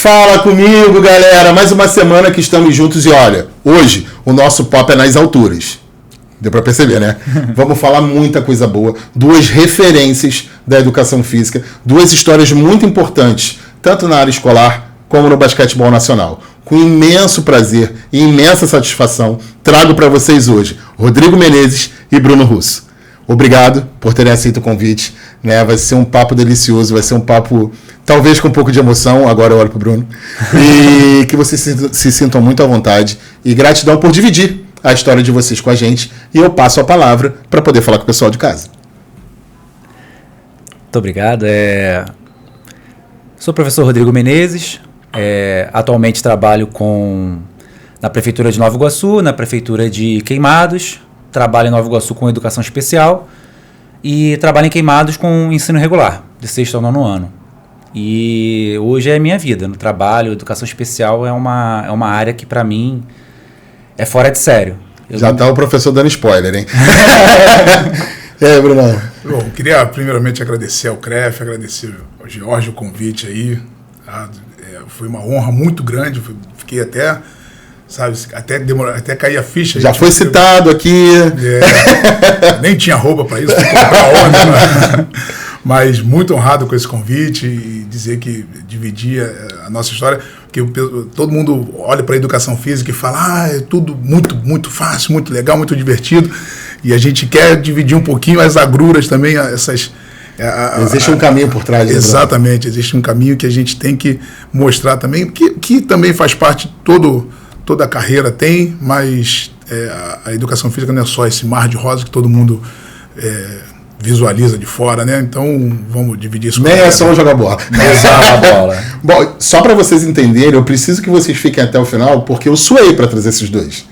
Fala comigo, galera! Mais uma semana que estamos juntos e olha, hoje o nosso papo é nas alturas. Deu pra perceber, né? Vamos falar muita coisa boa, duas referências da educação física, duas histórias muito importantes, tanto na área escolar como no basquetebol nacional. Com imenso prazer e imensa satisfação, trago para vocês hoje Rodrigo Menezes e Bruno Russo. Obrigado por terem aceito o convite, né? Vai ser um papo delicioso, vai ser um papo talvez com um pouco de emoção, agora eu olho pro Bruno, e que vocês se sintam muito à vontade e gratidão por dividir a história de vocês com a gente, e eu passo a palavra para poder falar com o pessoal de casa. Muito obrigado. Sou o professor Rodrigo Menezes, atualmente trabalho na Prefeitura de Nova Iguaçu, na Prefeitura de Queimados, trabalho em Nova Iguaçu com educação especial e trabalho em Queimados com ensino regular, de 6º ao 9º ano. E hoje é a minha vida, no trabalho, educação especial é uma área que para mim é fora de sério. Já tá o professor dando spoiler, hein? E aí, Bruno? Bom, queria primeiramente agradecer ao CREF, agradecer ao Jorge o convite aí. Foi uma honra muito grande, fiquei até, sabe, até cair a ficha. Já foi citado aqui. Nem tinha roupa para isso, fui comprar onda, mas muito honrado com esse convite e dizer que dividir a nossa história, que todo mundo olha para a educação física e fala, é tudo muito, muito fácil, muito legal, muito divertido, e a gente quer dividir um pouquinho as agruras também, existe um caminho por trás. Exatamente, existe um caminho que a gente tem que mostrar também, que também faz parte, toda a carreira tem, mas a educação física não é só esse mar de rosa que todo mundo visualiza de fora, né? Então vamos dividir isso. Nem é só jogar bola. bola. Bom, só para vocês entenderem, eu preciso que vocês fiquem até o final, porque eu suei para trazer esses dois.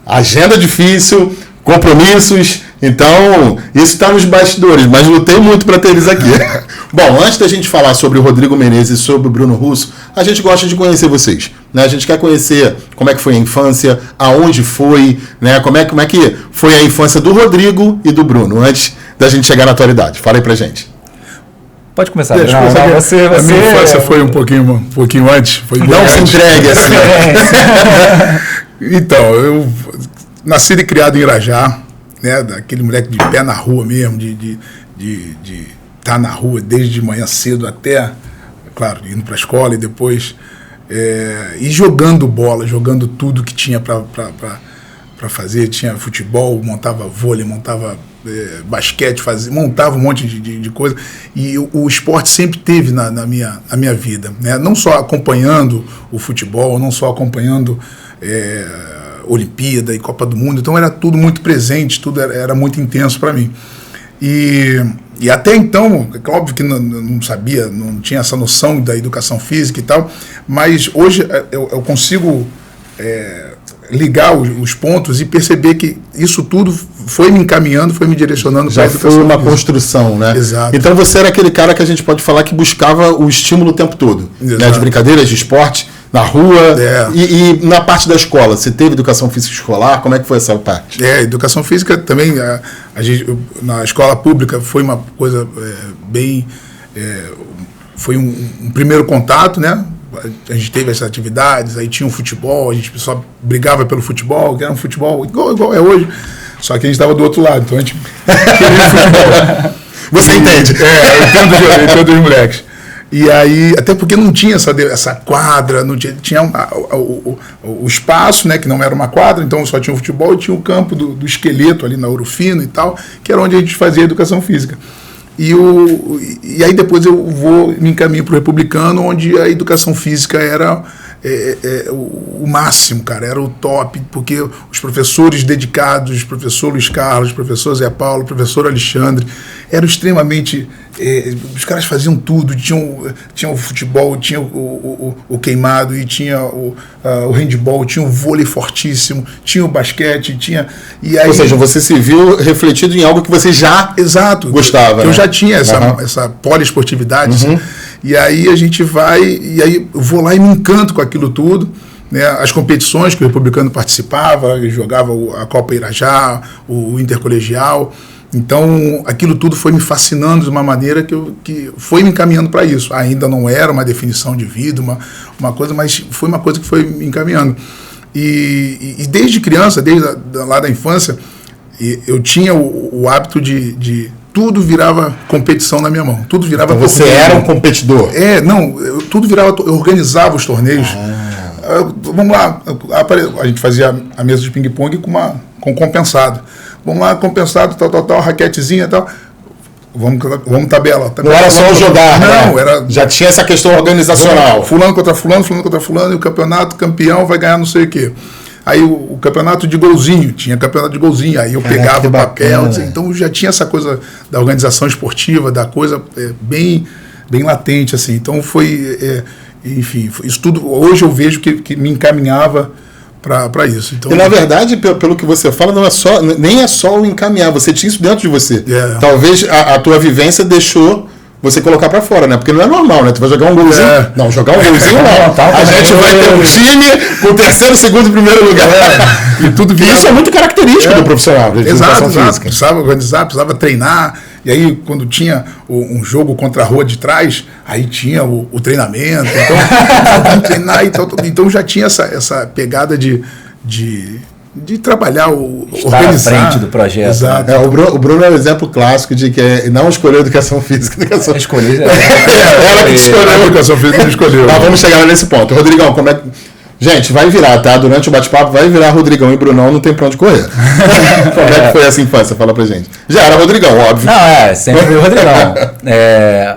Agenda difícil, compromissos, então isso está nos bastidores, mas lutei muito para ter eles aqui. Bom, antes da gente falar sobre o Rodrigo Menezes e sobre o Bruno Russo, a gente gosta de conhecer vocês, né? A gente quer conhecer como é que foi a infância, aonde foi, né? Como é que foi a infância do Rodrigo e do Bruno, antes da gente chegar na atualidade. Fala aí pra gente. Pode começar. Deixa eu começar. A minha infância foi um pouquinho antes. Não se entregue assim. Então, eu nasci e criado em Irajá, né? Daquele moleque de pé na rua mesmo, de estar na rua desde de manhã cedo até, claro, indo para a escola e depois e jogando bola, jogando tudo que tinha para fazer. Tinha futebol, montava vôlei, montava basquete, montava um monte de coisa, e o esporte sempre teve na minha vida, né? Não só acompanhando o futebol, não só acompanhando Olimpíada e Copa do Mundo, então era tudo muito presente, tudo era muito intenso para mim. E até então, é óbvio que não sabia, não tinha essa noção da educação física e tal, mas hoje eu consigo ligar os pontos e perceber que isso tudo foi me encaminhando, foi me direcionando para a educação física. Já foi uma física. Construção, né? Exato. Então você era aquele cara que a gente pode falar que buscava o estímulo o tempo todo, né? De brincadeiras, de esporte, na rua, e na parte da escola. Você teve educação física escolar? Como é que foi essa parte? Educação física também, a gente, na escola pública foi uma coisa bem... foi um primeiro contato, né? A gente teve essas atividades, aí tinha um futebol, a gente só brigava pelo futebol, que era um futebol igual é hoje, só que a gente estava do outro lado, então a gente queria futebol. Você entende? Eu entendo os moleques. E aí, até porque não tinha essa quadra, não tinha o espaço, né, que não era uma quadra, então só tinha o futebol e tinha o campo do esqueleto ali na Ouro Fino e tal, que era onde a gente fazia educação física. E aí depois eu me encaminho para o Republicano, onde a educação física era o máximo, cara, era o top, porque os professores dedicados, professor Luiz Carlos, professor Zé Paulo, professor Alexandre, eram extremamente... os caras faziam tudo, tinha o futebol, tinha o queimado, e tinha o handball, tinha o vôlei fortíssimo, tinha o basquete, tinha... E aí, ou seja, você se viu refletido em algo que você já gostava. Eu já tinha essa poliesportividade, uhum. E aí a gente e aí eu vou lá e me encanto com aquilo tudo, né? As competições que o Republicano participava, jogava a Copa Irajá, o Intercolegial, Então, aquilo tudo foi me fascinando de uma maneira que foi me encaminhando para isso. Ainda não era uma definição de vida, uma coisa, mas foi uma coisa que foi me encaminhando. E desde criança, desde lá da infância, eu tinha o hábito de tudo virava competição na minha mão. Tudo virava. Então você era um competidor? Tudo virava. Eu organizava os torneios. Vamos lá, a gente fazia a mesa de ping-pong com compensado. Vamos lá, compensado, tal, raquetezinha e tal. Vamos tabela. Não era só jogar, não, era. Já tinha essa questão organizacional. Fulano contra fulano, e o campeonato, campeão vai ganhar não sei o quê. Aí o campeonato de golzinho, tinha campeonato de golzinho, aí eu pegava o papel, então já tinha essa coisa da organização esportiva, da coisa bem latente, assim. Então enfim, isso tudo, hoje eu vejo que me encaminhava para isso. Então, e na verdade, pelo que você fala, nem é só o encaminhar, você tinha isso dentro de você. Talvez a tua vivência deixou você colocar para fora, né? Porque não é normal, né? Tu vai jogar um golzinho. Não, jogar um golzinho não. A gente vai ter um time com o terceiro, segundo e primeiro lugar. E tudo virava... Isso é muito característico do profissional. Exato. Precisava organizar, precisava treinar. E aí, quando tinha um jogo contra a rua de trás, aí tinha o treinamento. Então, treinar, então já tinha essa pegada de trabalhar, organizar. À frente do projeto. Exato. O Bruno é um exemplo clássico de que não escolheu educação física. Escolheu. Ela que escolheu a educação física, escolheu. Mas vamos chegar nesse ponto. Rodrigão, como é que... Gente, vai virar, tá? Durante o bate-papo vai virar Rodrigão e Brunão, não tem pra onde correr. Como é que foi essa infância? Fala pra gente. Já era Rodrigão, óbvio. Não, sempre foi o Rodrigão.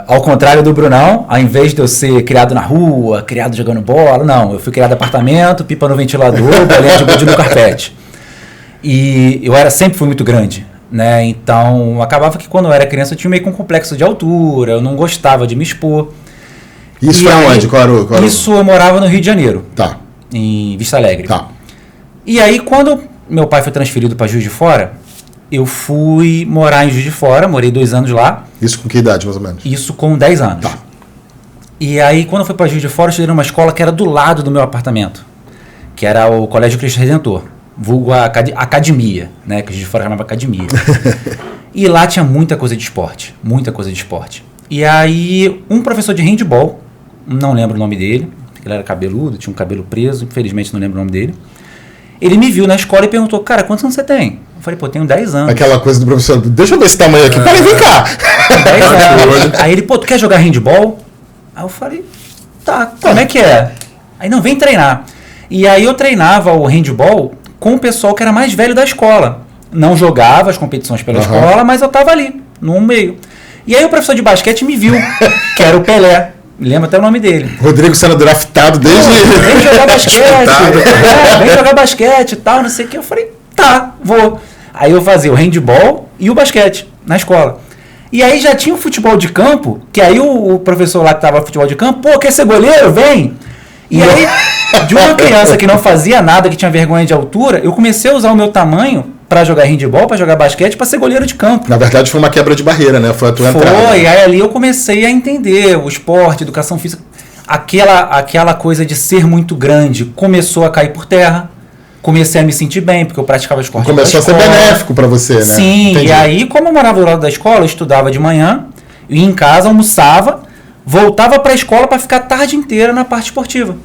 Ao contrário do Brunão, ao invés de eu ser criado na rua, criado jogando bola, não. Eu fui criado em apartamento, pipa no ventilador, bolinha de gude no carpete. E eu sempre fui muito grande, né? Então, acabava que quando eu era criança eu tinha meio que um complexo de altura, eu não gostava de me expor. Isso foi aonde? Qual era? Isso eu morava no Rio de Janeiro. Tá. Em Vista Alegre. Tá. E aí, quando meu pai foi transferido para Juiz de Fora, eu fui morar em Juiz de Fora, morei 2 anos lá. Isso com que idade, mais ou menos? Isso com 10 anos. Tá. E aí, quando eu fui para Juiz de Fora, eu estudei numa escola que era do lado do meu apartamento, que era o Colégio Cristo Redentor, vulgo a academia, né, que Juiz de Fora chamava academia. E lá tinha muita coisa de esporte. E aí, um professor de handball, não lembro o nome dele, ele era cabeludo, tinha um cabelo preso, infelizmente não lembro o nome dele. Ele me viu na escola e perguntou, cara, quantos anos você tem? Eu falei, pô, tenho 10 anos. Aquela coisa do professor, deixa eu ver esse tamanho aqui. Peraí, vem cá. 10 anos. Aí ele, pô, tu quer jogar handball? Aí eu falei, tá, como é que é? Aí, não, vem treinar. E aí eu treinava o handball com o pessoal que era mais velho da escola. Não jogava as competições pela escola, mas eu tava ali, no meio. E aí o professor de basquete me viu, que era o Pelé. Me lembro até o nome dele. Rodrigo sendo draftado desde... Vem jogar basquete. Vem jogar basquete e tal, não sei o que. Eu falei, tá, vou. Aí eu fazia o handball e o basquete na escola. E aí já tinha o futebol de campo, que aí o professor lá que tava no futebol de campo, pô, quer ser goleiro? Vem! E aí, de uma criança que não fazia nada, que tinha vergonha de altura, eu comecei a usar o meu tamanho para jogar handball, para jogar basquete, para ser goleiro de campo. Na verdade foi uma quebra de barreira, né? Foi a tua entrada. Foi, aí ali eu comecei a entender o esporte, educação física. Aquela coisa de ser muito grande começou a cair por terra. Comecei a me sentir bem, porque eu praticava esporte. Começou a ser benéfico para você, né? Sim, entendi. E aí, como eu morava do lado da escola, eu estudava de manhã, ia em casa, almoçava, voltava para a escola para ficar a tarde inteira na parte esportiva.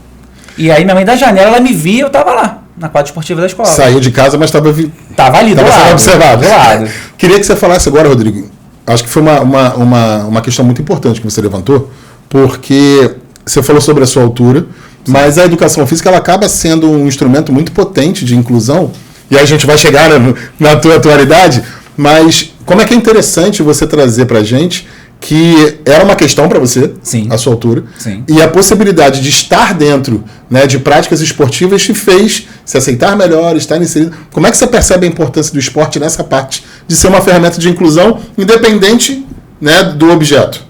E aí minha mãe da janela, ela me via, eu estava lá, na parte esportiva da escola. Saiu de casa, mas estava ali do lado. Observado. Do lado. Queria que você falasse agora, Rodrigo, acho que foi uma questão muito importante que você levantou, porque você falou sobre a sua altura, sim, mas a educação física ela acaba sendo um instrumento muito potente de inclusão, e aí a gente vai chegar na tua atualidade, mas como é que é interessante você trazer para a gente que era uma questão para você, sim, a sua altura, sim, e a possibilidade de estar dentro, né, de práticas esportivas te fez se aceitar melhor, estar inserido. Como é que você percebe a importância do esporte nessa parte de ser uma ferramenta de inclusão independente, né, do objeto?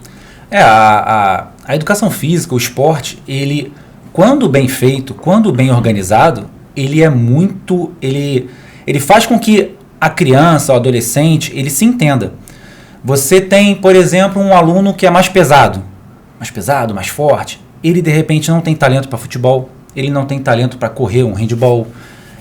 A educação física, o esporte, ele, quando bem feito, quando bem organizado, ele é muito... Ele faz com que a criança, o adolescente, ele se entenda. Você tem, por exemplo, um aluno que é mais pesado, mais forte. Ele, de repente, não tem talento para futebol, ele não tem talento para correr um handball,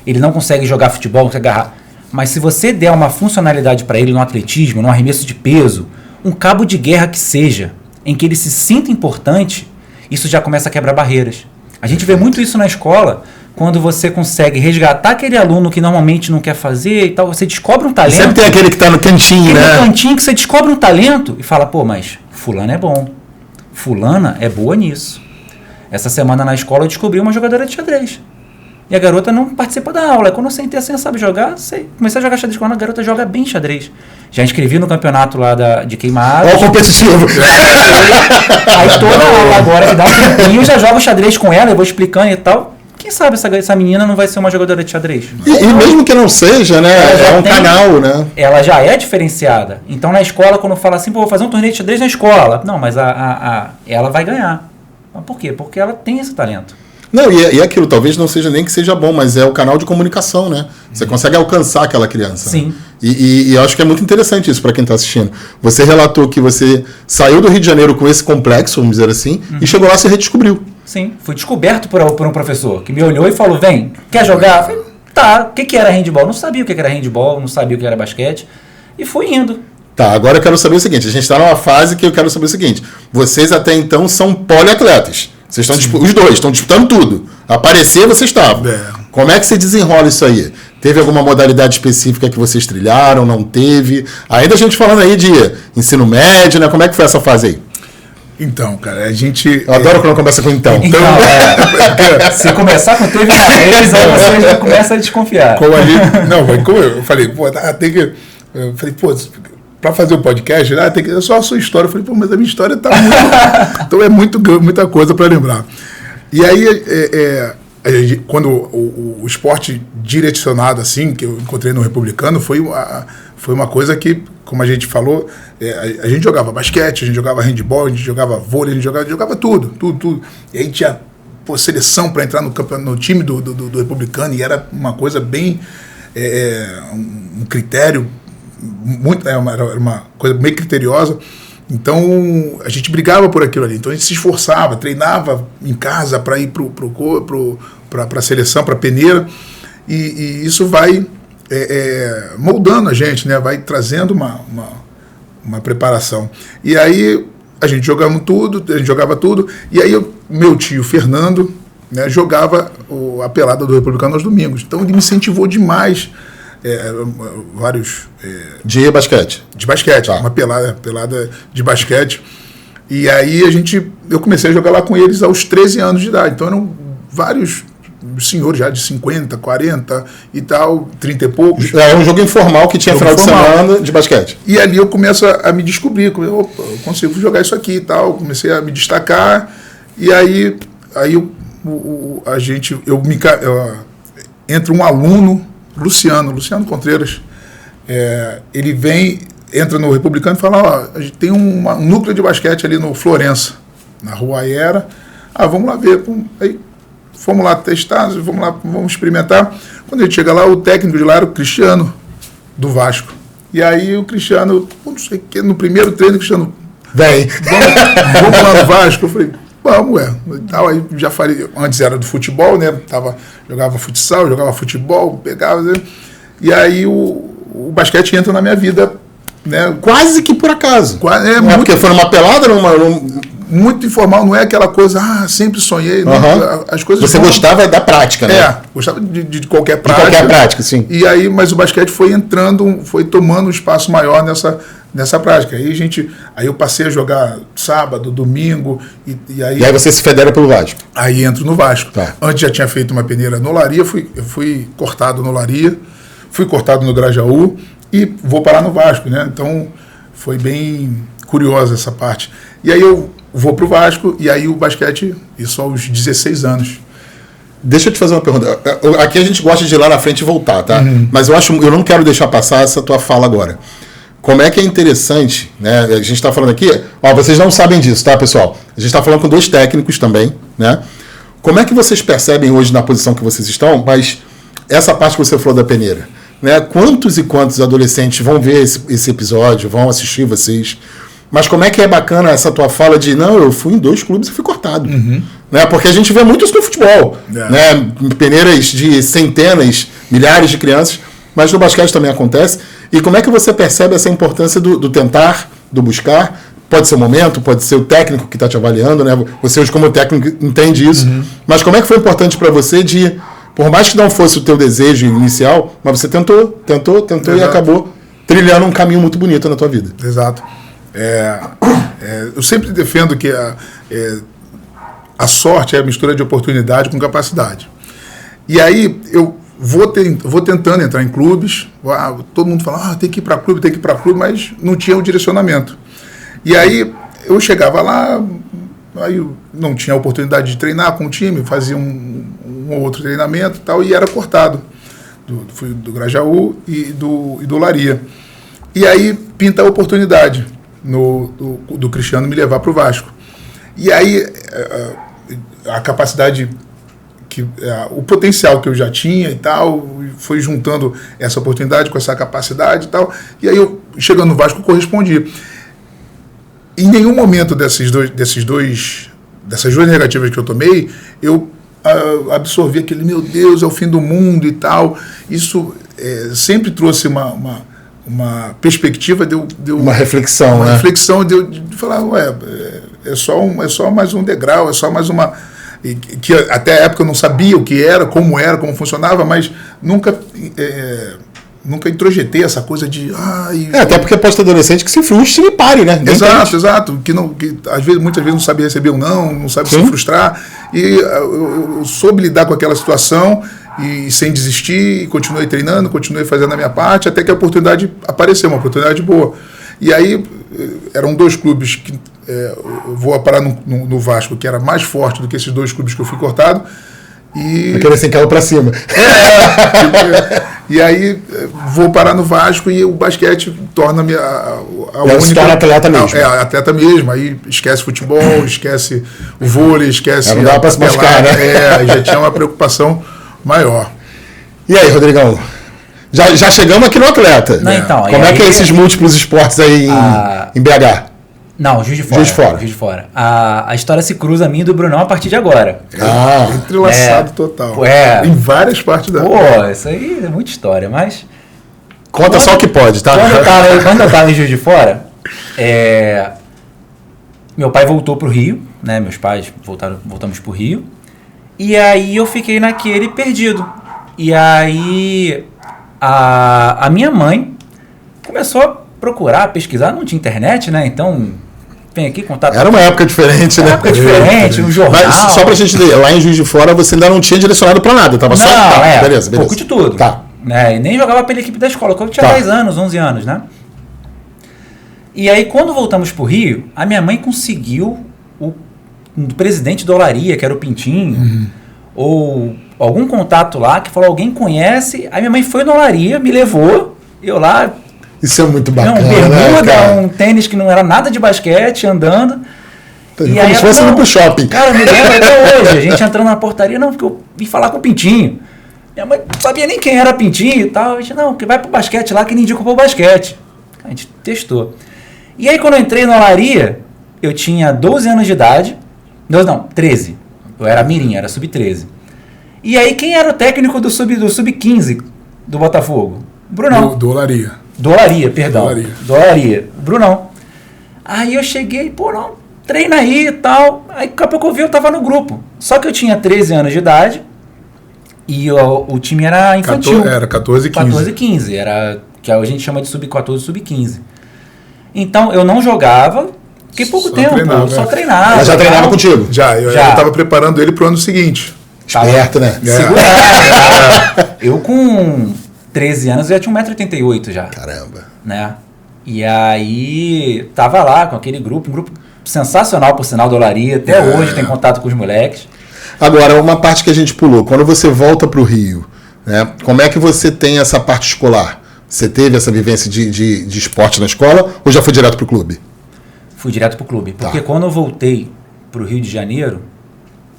ele não consegue jogar futebol, não consegue agarrar. Mas se você der uma funcionalidade para ele no atletismo, no arremesso de peso, um cabo de guerra que seja, em que ele se sinta importante, isso já começa a quebrar barreiras. A gente vê muito isso na escola, quando você consegue resgatar aquele aluno que normalmente não quer fazer e tal, você descobre um talento. Sempre tem aquele que tá no cantinho, né? No cantinho que você descobre um talento e fala, pô, mas fulano é bom. Fulana é boa nisso. Essa semana na escola eu descobri uma jogadora de xadrez. E a garota não participa da aula. Quando eu sentei assim, sabe jogar? Sei. Comecei a jogar xadrez com ela, a garota joga bem xadrez. Já inscrevi no campeonato lá de queimadas. Ó o competitivo. Aí toda aula agora, que dá um tempinho, já jogo xadrez com ela, eu vou explicando e tal. Quem sabe essa menina não vai ser uma jogadora de xadrez? E mesmo que não seja, né? É um canal, né? Ela já é diferenciada. Então na escola, quando fala assim, pô, vou fazer um torneio de xadrez na escola. Não, mas ela vai ganhar. Mas por quê? Porque ela tem esse talento. Não, e aquilo, talvez não seja nem que seja bom, mas é o canal de comunicação, né? Você consegue alcançar aquela criança. Sim. Né? E eu acho que é muito interessante isso para quem está assistindo. Você relatou que você saiu do Rio de Janeiro com esse complexo, vamos dizer assim, e chegou lá e se redescobriu. Sim, fui descoberto por um professor que me olhou e falou, vem, quer jogar? Eu falei, tá, o que era handball? Não sabia o que era handball, não sabia o que era basquete, e fui indo. Tá, agora eu quero saber o seguinte, a gente está numa fase que eu quero saber o seguinte, vocês até então são poliatletas. Vocês estão os dois estão disputando tudo. Aparecer, vocês estavam. Como é que você desenrola isso aí? Teve alguma modalidade específica que vocês trilharam? Não teve? Ainda a gente falando aí de ensino médio, né? Como é que foi essa fase aí? Então, cara, a gente... Eu adoro quando começa com então. Se começar com teve uma vez, aí você já começa a desconfiar. Como eu falei, pô, tem que... Eu falei, pô... Para fazer o podcast, tem que só a sua história. Eu falei, pô, mas a minha história tá muito... Então é muita coisa para lembrar. E aí, quando o esporte direcionado, assim, que eu encontrei no Republicano, foi uma coisa que, como a gente falou, a gente jogava basquete, a gente jogava handball, a gente jogava vôlei, a gente jogava tudo. E aí tinha seleção para entrar no time do Republicano, e era uma coisa bem... um critério... era uma coisa meio criteriosa, então a gente brigava por aquilo ali, então a gente se esforçava, treinava em casa para ir para a seleção, para a peneira, e isso vai moldando a gente, né? Vai trazendo uma preparação. E aí a gente jogava tudo, e aí meu tio Fernando, né, jogava a pelada do Republicano aos domingos, então ele me incentivou demais. De basquete. De basquete, tá. Uma pelada de basquete. E aí eu comecei a jogar lá com eles aos 13 anos de idade. Então eram vários senhores já de 50, 40 e tal, 30 e poucos. É um jogo informal que tinha final de semana de basquete. E ali eu começo a me descobrir, eu consigo jogar isso aqui e tal, comecei a me destacar. E aí entra um aluno, Luciano Contreiras, ele entra no Republicano e fala, a gente tem um núcleo de basquete ali no Florença, na Rua Aera, vamos lá ver, aí fomos lá testar, vamos experimentar. Quando a gente chega lá, o técnico de lá era o Cristiano, do Vasco, e aí o Cristiano, não sei o que, no primeiro treino, o Cristiano, vamos lá no Vasco, eu falei, vamos, Aí já falei, antes era do futebol, né? Jogava futsal, jogava futebol, pegava. E aí o basquete entra na minha vida, né? Quase que por acaso. Porque foi numa pelada, muito informal, não é aquela coisa, sempre sonhei. Uhum. As coisas você gostava da prática, né? Gostava de qualquer prática. De qualquer prática, sim. E aí, mas o basquete foi tomando um espaço maior nessa prática. Aí eu passei a jogar sábado, domingo, e aí... E aí você se federa pelo Vasco? Aí entro no Vasco. Tá. Antes já tinha feito uma peneira no Olaria, fui cortado no Olaria, fui cortado no Grajaú e vou parar no Vasco, né? Então foi bem curiosa essa parte. E aí eu vou pro Vasco, e aí o basquete, isso aos 16 anos. Deixa eu te fazer uma pergunta. Aqui a gente gosta de ir lá na frente e voltar, tá? Uhum. Mas eu não quero deixar passar essa tua fala agora. Como é que é interessante, né? A gente está falando aqui, vocês não sabem disso, tá, pessoal? A gente está falando com 2 técnicos também, né? Como é que vocês percebem hoje na posição que vocês estão, mas essa parte que você falou da peneira, né? Quantos e quantos adolescentes vão ver esse episódio, vão assistir vocês? Mas como é que é bacana essa tua fala de, eu fui em 2 clubes e fui cortado. Uhum. Né? Porque a gente vê muito isso no futebol, né? Peneiras de centenas, milhares de crianças. mas no basquete também acontece. E como é que você percebe essa importância do tentar, do buscar? Pode ser o momento, pode ser o técnico que está te avaliando, né? Você hoje como técnico entende isso. Mas como é que foi importante para você por mais que não fosse o teu desejo inicial, mas você tentou e acabou trilhando um caminho muito bonito na tua vida. Exato. Eu sempre defendo que a sorte é a mistura de oportunidade com capacidade. E aí eu vou tentando entrar em clubes, todo mundo fala, tem que ir para clube, mas não tinha o direcionamento. E aí eu chegava lá, aí eu não tinha oportunidade de treinar com o time, fazia um ou outro treinamento e tal, e era cortado. Fui do Grajaú e do Olaria. E aí pinta a oportunidade do Cristiano me levar para o Vasco. E aí a capacidade, o potencial que eu já tinha e tal, foi juntando essa oportunidade com essa capacidade e tal, e aí eu, chegando no Vasco, correspondi. Em nenhum momento dessas duas negativas que eu tomei, eu absorvi aquele, meu Deus, é o fim do mundo e tal. Isso sempre trouxe uma perspectiva de uma reflexão, uma né? reflexão de falar, é só mais um degrau, é só mais uma... que até a época eu não sabia o que era, como funcionava, mas nunca introjetei essa coisa de... até porque pode ter adolescente que se frustre e pare, né? Exato. Que muitas vezes não sabe receber não sabe se frustrar. E eu soube lidar com aquela situação e sem desistir, e continuei treinando, continuei fazendo a minha parte, até que a oportunidade apareceu, uma oportunidade boa. E aí eram 2 clubes que eu vou parar no Vasco, que era mais forte do que esses 2 clubes que eu fui cortado. E aquele assim caiu pra cima. E aí vou parar no Vasco e o basquete torna-me a única... atleta mesmo. Atleta mesmo. Aí esquece futebol, esquece o vôlei, esquece... Não dá pra se machucar, né? Já tinha uma preocupação maior. E aí, Rodrigão? Já chegamos aqui no atleta. Não, então, como é que é esses múltiplos esportes aí em BH? Não, Juiz de Fora. A história se cruza a mim e do Brunão a partir de agora. Entrelaçado total. Em várias partes da... Isso aí é muita história, mas... Conta só o que pode, tá? Quando eu tava em Juiz de Fora, meu pai voltou pro Rio, né? Meus pais voltamos pro Rio. E aí eu fiquei naquele perdido. E aí a minha mãe começou a procurar, pesquisar, não tinha internet, né? Então... Vem aqui contar. Era uma época diferente, né? Um jornal. Mas, só pra gente ver, lá em Juiz de Fora você ainda não tinha direcionado pra nada, tava só... beleza. Pouco de tudo. Tá. Né? E nem jogava pela equipe da escola, quando eu tinha 10 anos, 11 anos, né? E aí, quando voltamos pro Rio, a minha mãe conseguiu o presidente da Olaria, que era o Pintinho, ou algum contato lá, que falou, alguém conhece, aí minha mãe foi na Olaria, me levou, eu lá... Isso é muito bacana, bermuda, né, um tênis que não era nada de basquete, andando. E aí, se fosse ir pro shopping. Cara, me lembro até hoje. A gente entrando na portaria, porque eu vim falar com o Pintinho. Minha mãe não sabia nem quem era Pintinho e tal. A gente, que vai pro basquete lá, que ele indicou pro basquete. A gente testou. E aí, quando eu entrei na Olaria, eu tinha 12 anos de idade. 13. Eu era mirim, era sub-13. E aí, quem era o técnico do sub-15 do Botafogo? Brunão. Do Olaria. Do Olaria, perdão. Do Olaria. Brunão. Aí eu cheguei, treina aí e tal. Aí daqui a pouco eu vi, eu tava no grupo. Só que eu tinha 13 anos de idade e o time era infantil. Era 14 e 15. 14 e 15. Era, que a gente chama de sub-14 sub-15. Então eu não jogava, fiquei pouco tempo, só treinava. Mas já treinava contigo? Já, eu tava preparando ele pro ano seguinte. Esperto, né? Segurado. Eu com 13 anos eu já tinha 1,88 m já. Caramba. Né? E aí tava lá com aquele grupo, um grupo sensacional por sinal da Olaria, até hoje tem contato com os moleques. Agora, uma parte que a gente pulou, quando você volta pro Rio, né, como é que você tem essa parte escolar? Você teve essa vivência de esporte na escola ou já foi direto pro clube? Fui direto pro clube, porque quando eu voltei pro Rio de Janeiro,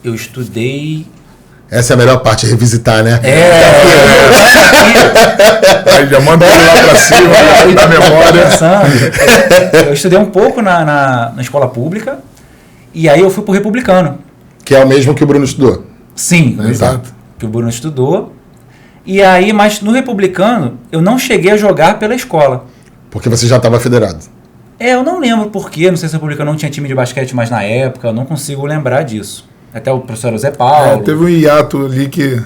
eu estudei... Essa é a melhor parte, revisitar, né? Aí já manda ele lá pra cima, da memória. Eu estudei um pouco na escola pública e aí eu fui pro republicano. Que é o mesmo que o Bruno estudou. Sim, exato. Que o Bruno estudou. E aí, mas no Republicano, eu não cheguei a jogar pela escola. Porque você já estava federado. Eu não lembro porquê, não sei se o Republicano não tinha time de basquete mais na época, eu não consigo lembrar disso. Até o professor Zé Paulo. Teve um hiato ali que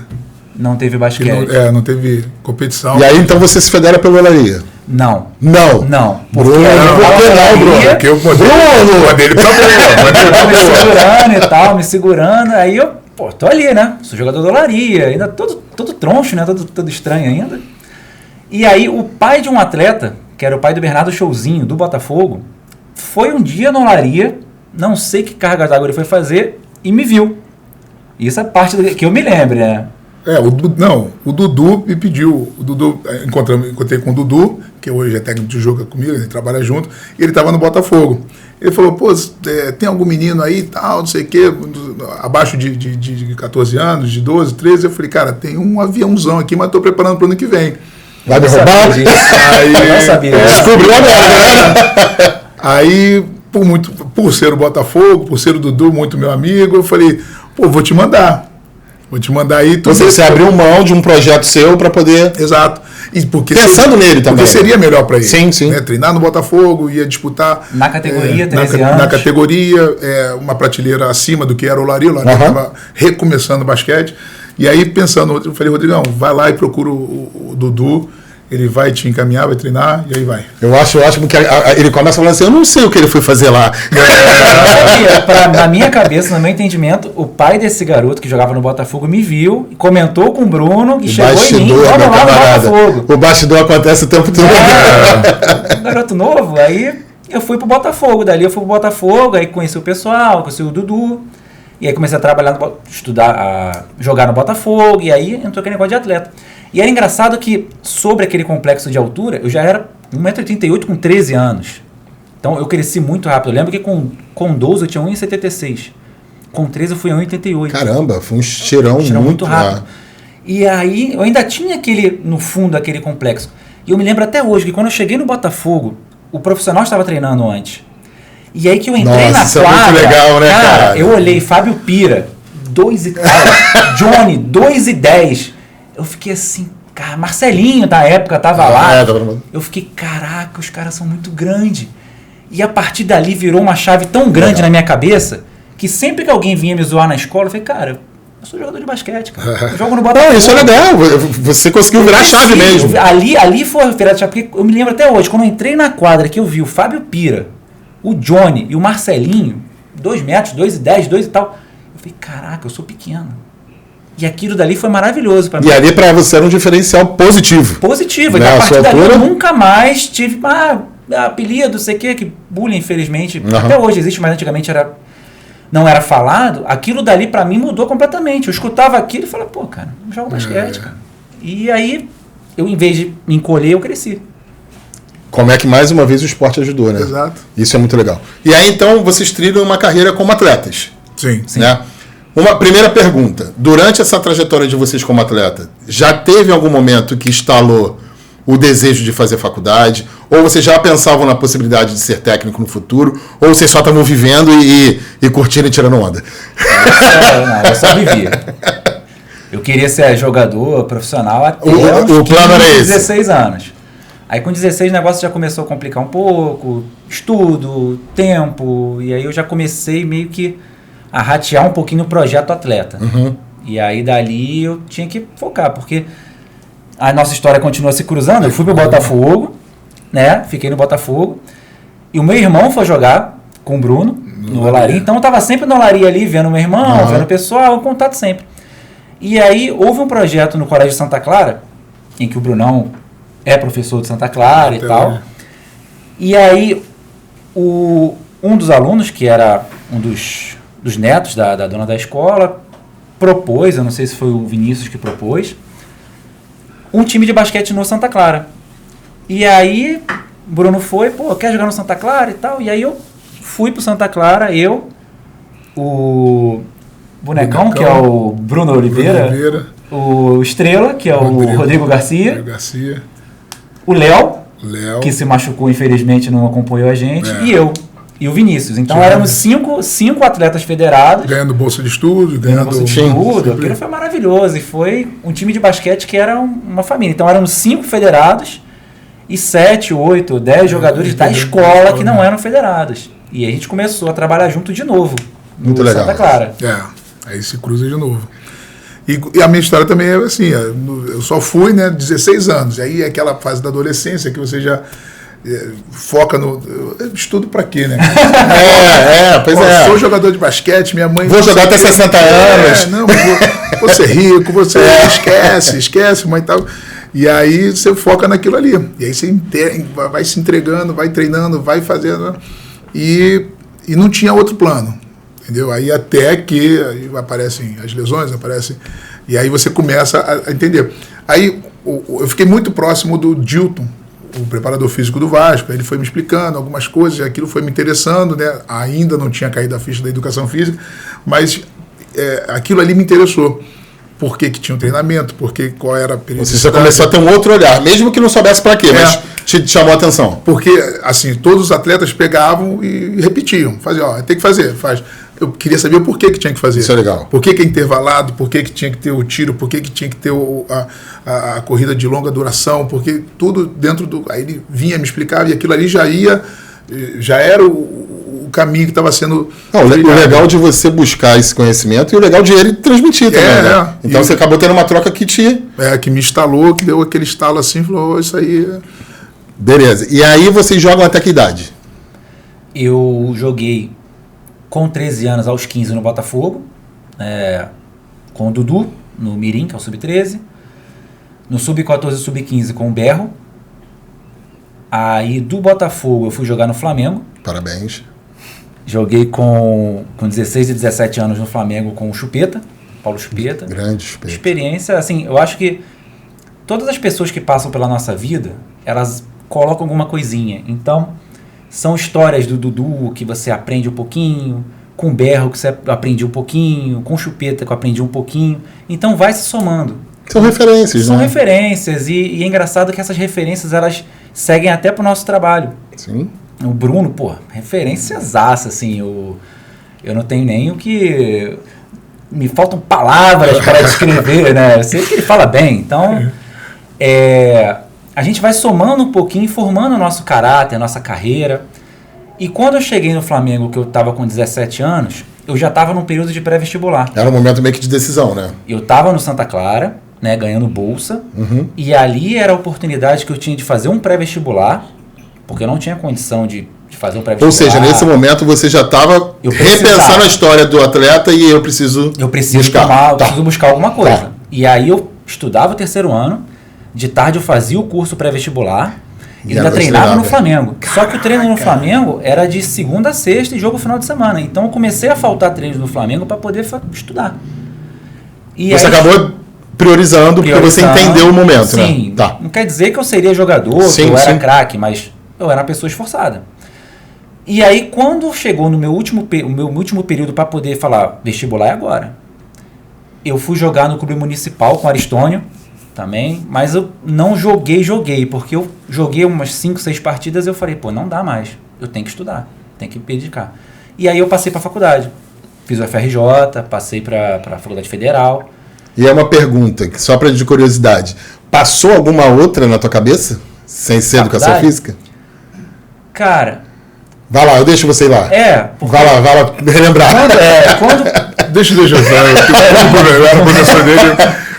não teve basquete. Não teve competição. E aí, então, você se federa pela olaria? Não. Não. Porque Bruno, Porque eu mandei ele pra boa. me segurando e tal, me segurando. Aí eu, tô ali, né? Sou jogador de olaria, ainda todo troncho, né? Todo estranho ainda. E aí, o pai de um atleta, que era o pai do Bernardo Showzinho, do Botafogo, foi um dia na olaria, não sei que carga d'água ele foi fazer, e me viu. Isso é parte do que eu me lembro, né? O Dudu me pediu. O Dudu, encontrei com o Dudu, que hoje é técnico de jogo comigo, a gente trabalha junto, e ele estava no Botafogo. Ele falou, tem algum menino aí, tal, não sei o quê, abaixo de 14 anos, de 12, 13. Eu falei, cara, tem um aviãozão aqui, mas estou preparando para o ano que vem. Vai me roubar? Eu não sabia. Descobriu agora, né? Aí, por ser o Botafogo, por ser o Dudu, muito meu amigo, eu falei, vou te mandar. Vou te mandar aí. Você abriu mão de um projeto seu para poder... Exato. E pensando nele também. Porque seria melhor para ele. Sim. Né? Treinar no Botafogo, ia disputar... Na categoria, 13 anos. Na categoria, uma prateleira acima do que era o Olaria. O Olaria estava recomeçando o basquete. E aí, pensando, eu falei, Rodrigão, vai lá e procura o Dudu. Ele vai te encaminhar, vai treinar, e aí vai. Eu acho ótimo que ele começa falando assim, eu não sei o que ele foi fazer lá. Na minha cabeça, no meu entendimento, o pai desse garoto que jogava no Botafogo me viu, comentou com o Bruno, e chegou em mim, vamos lá no Botafogo. O bastidor acontece o tempo todo. Um garoto novo, aí eu fui pro Botafogo, dali eu fui pro Botafogo, aí conheci o pessoal, conheci o Dudu, e aí comecei a trabalhar, estudar, a jogar no Botafogo, e aí entrou aquele negócio de atleta. E era engraçado que, sobre aquele complexo de altura, eu já era 1,88 m com 13 anos. Então, eu cresci muito rápido. Eu lembro que com 12 eu tinha 1,76 m. Com 13 eu fui 1,88 m. Caramba, foi um cheirão muito rápido. E aí, eu ainda tinha no fundo, aquele complexo. E eu me lembro até hoje que quando eu cheguei no Botafogo, o profissional estava treinando antes. E aí que eu entrei na quadra... É muito legal, né, cara? Eu olhei Fábio Pira, 2 e tal. Johnny, 2 e 10. Eu fiquei assim, cara, Marcelinho da época tava lá. Eu fiquei, caraca, os caras são muito grandes. E a partir dali virou uma chave tão grande na minha cabeça que sempre que alguém vinha me zoar na escola, eu falei, cara, eu sou jogador de basquete, cara. Eu jogo no Botafogo. Não, isso é legal. Você conseguiu virar a chave mesmo. Ali foi virar a chave, porque eu me lembro até hoje, quando eu entrei na quadra que eu vi o Fábio Pira, o Johnny e o Marcelinho, 2 metros, 2 e 10, 2 e tal. Eu falei, caraca, eu sou pequeno. E aquilo dali foi maravilhoso para mim. E ali para você era um diferencial positivo. Positivo. E a partir dali eu nunca mais tive apelido, sei que bullying, infelizmente. Até hoje existe, mas antigamente não era falado. Aquilo dali para mim mudou completamente. Eu escutava aquilo e falava, cara, eu jogo basquete, cara. E aí, em vez de me encolher, eu cresci. Como é que mais uma vez o esporte ajudou, né? Exato. Isso é muito legal. E aí então vocês trilham uma carreira como atletas. Sim. Né? Uma primeira pergunta. Durante essa trajetória de vocês como atleta, já teve algum momento que instalou o desejo de fazer faculdade? Ou vocês já pensavam na possibilidade de ser técnico no futuro? Ou vocês só estavam vivendo e curtindo e tirando onda? Eu só vivia. Eu queria ser jogador profissional até o plano era esse. 16 anos. Aí com 16 o negócio já começou a complicar um pouco. Estudo, tempo. E aí eu já comecei meio que a ratear um pouquinho o projeto atleta. E aí dali eu tinha que focar, porque a nossa história continua se cruzando. Eu fui pro Botafogo, né? Fiquei no Botafogo. E o meu irmão foi jogar com o Bruno no Olaria. Então eu tava sempre no Olaria ali, vendo meu irmão, vendo o pessoal, em contato sempre. E aí houve um projeto no Colégio Santa Clara, em que o Brunão é professor de Santa Clara e tal. E aí um dos alunos, que era um dos netos da dona da escola, propôs, eu não sei se foi o Vinícius que propôs, um time de basquete no Santa Clara. E aí, Bruno foi, quer jogar no Santa Clara e tal? E aí eu fui pro Santa Clara, o Bonecão, que é o Bruno Oliveira, o Estrela, que é o Rodrigo Garcia, o Léo, que se machucou, infelizmente não acompanhou a gente, e eu. e o Vinícius. Então éramos cinco atletas federados. Ganhando bolsa de estudo, ganhando bolsa de estudo. Aquilo foi maravilhoso. E foi um time de basquete que era uma família. Então éramos 5 federados e 7, 8, 10 jogadores da escola que não eram federados. E a gente começou a trabalhar junto de novo. Muito legal. Santa Clara. Aí se cruza de novo. E a minha história também é assim, eu só fui, né, 16 anos. Aí é aquela fase da adolescência que você já foca no... Estudo pra quê, né? Pois é. Sou jogador de basquete, minha mãe... Vou jogar até 60 anos. Não, vou ser rico, você esquece, mãe e tal. E aí você foca naquilo ali. E aí você vai se entregando, vai treinando, vai fazendo. E não tinha outro plano. Entendeu? Aí até que aí aparecem as lesões, e aí você começa a entender. Aí eu fiquei muito próximo do Dilton, o preparador físico do Vasco. Ele foi me explicando algumas coisas, aquilo foi me interessando, né? Ainda não tinha caído a ficha da educação física, mas aquilo ali me interessou. Por que tinha um treinamento, qual era a periodicidade. Você já começou a ter um outro olhar, mesmo que não soubesse para quê, mas te chamou a atenção. Porque, assim, todos os atletas pegavam e repetiam. Faziam, tem que fazer, faz. Eu queria saber o porquê que tinha que fazer. Isso é legal. Por que é intervalado, por que tinha que ter o tiro, por que tinha que ter a corrida de longa duração, porque tudo dentro do... Aí ele vinha, me explicava, e aquilo ali já era o caminho que estava sendo... Não, o legal de você buscar esse conhecimento e o legal de ele transmitir também, né? Então você acabou tendo uma troca que que me instalou, que deu aquele estalo assim, falou, isso aí... Beleza. E aí vocês jogam até que idade? Eu joguei com 13 anos aos 15 no Botafogo, com o Dudu, no Mirim, que é o Sub-13. No Sub-14 e Sub-15 com o Berro. Aí do Botafogo eu fui jogar no Flamengo. Parabéns. Joguei com 16 e 17 anos no Flamengo com o Chupeta, Paulo Chupeta. Grande Chupeta. Experiência, assim, eu acho que todas as pessoas que passam pela nossa vida, elas colocam alguma coisinha. Então, são histórias do Dudu que você aprende um pouquinho, com o Berro que você aprende um pouquinho, com o Chupeta que eu aprendi um pouquinho. Então, vai se somando. São referências, São referências, e é engraçado que essas referências, elas seguem até pro nosso trabalho. Sim. O Bruno, referênciazaça, assim, eu não tenho nem o que... Me faltam palavras para descrever, né? Eu sei que ele fala bem, então... a gente vai somando um pouquinho, formando o nosso caráter, a nossa carreira. E quando eu cheguei no Flamengo, que eu estava com 17 anos, eu já estava num período de pré-vestibular. Era um momento meio que de decisão, né? Eu estava no Santa Clara, né, ganhando bolsa, e ali era a oportunidade que eu tinha de fazer um pré-vestibular, porque eu não tinha condição de fazer um pré-vestibular. Ou seja, nesse momento você já estava repensando a história do atleta e eu preciso buscar. Preciso buscar alguma coisa. Tá. E aí eu estudava o terceiro ano, de tarde eu fazia o curso pré-vestibular e ainda treinava no Flamengo. Só que o treino no Flamengo era de segunda a sexta e jogo final de semana. Então eu comecei a faltar treinos no Flamengo para poder estudar. E você acabou priorizando porque você entendeu o momento, né? Sim. Tá. Não quer dizer que eu seria jogador, que eu era craque, mas eu era uma pessoa esforçada. E aí, quando chegou no meu último período para poder falar vestibular é agora, eu fui jogar no Clube Municipal com o Aristônio também, mas eu não joguei, porque eu joguei umas 5, 6 partidas e eu falei, não dá mais, eu tenho que estudar, tenho que me dedicar. E aí eu passei para a faculdade, fiz o FRJ, passei para a Faculdade Federal. E é uma pergunta, só para de curiosidade, passou alguma outra na tua cabeça, sem ser educação física? Cara... Vai lá, eu deixo você ir lá. Porque... Vai lá, relembrar. Deixa eu era professor dele.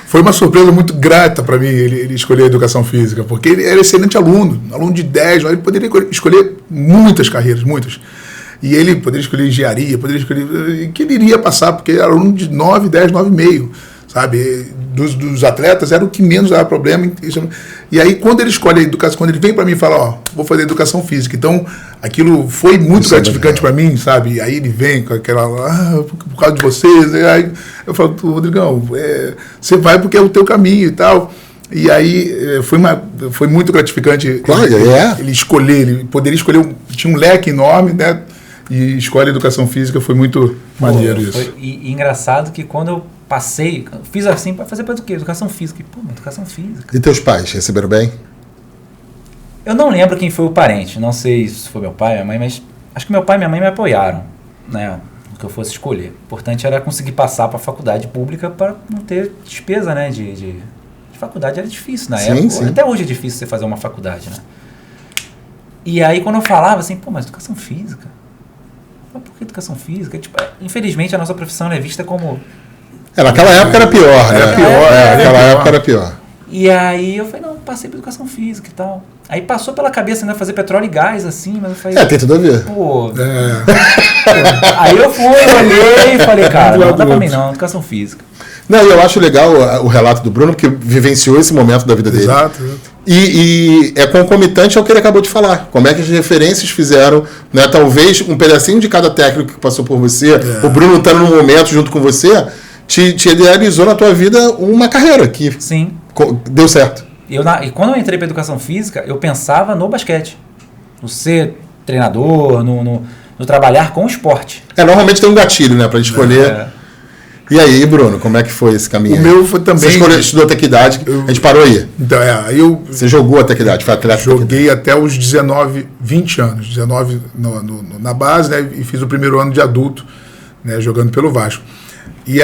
Foi uma surpresa muito grata para mim ele escolher a educação física, porque ele era excelente aluno de 10, ele poderia escolher muitas carreiras, muitas. E ele poderia escolher engenharia, poderia escolher... que ele iria passar, porque era aluno de 9, 10, 9,5. Sabe, dos atletas era o que menos dava problema. E aí quando ele escolhe a educação, quando ele vem para mim e fala, vou fazer educação física, então aquilo foi muito gratificante para mim, sabe? E aí ele vem com aquela, por causa de vocês, e aí eu falo, Rodrigão, você vai porque é o teu caminho e tal. E aí foi muito gratificante. Claro, ele escolher, ele poderia escolher, tinha um leque enorme, né? E escolher a educação física foi muito maneiro isso. E engraçado que quando eu passei, fiz assim para fazer para o quê? Educação física. Educação física. E teus pais receberam bem? Eu não lembro quem foi o parente, não sei se foi meu pai, minha mãe, mas Acho que meu pai e minha mãe me apoiaram, né? No que eu fosse escolher. O importante era conseguir passar para a faculdade pública para não ter despesa, né? De faculdade era difícil na época. Sim. Até hoje é difícil você fazer uma faculdade, né? E aí quando eu falava assim, pô, mas educação física? Mas por que educação física? Tipo, infelizmente a nossa profissão é vista como... Naquela época era pior, né? Naquela época era pior. E aí eu falei, não, passei por educação física e tal. Aí passou pela cabeça ainda fazer petróleo e gás, assim, mas eu falei... tem tudo a ver. Pô... Aí eu olhei e falei, cara, não dá pra mim não, educação física. Não, eu acho legal o relato do Bruno, porque vivenciou esse momento da vida dele. Exato. E é concomitante ao que ele acabou de falar. Como é que as referências fizeram, né? Talvez um pedacinho de cada técnico que passou por você, o Bruno estando num momento junto com você, te idealizou na tua vida uma carreira que Sim. Deu certo. E quando eu entrei para educação física, eu pensava no basquete, no ser treinador, no trabalhar com o esporte. Normalmente tem um gatilho, né, para escolher. E aí, Bruno, como é que foi esse caminho? O meu foi também... Você estudou até que idade? A gente parou aí. Então, Você jogou até que idade? Foi atleta? Joguei até os 19, 20 anos. 19 na base, né, e fiz o primeiro ano de adulto, né, jogando pelo Vasco. E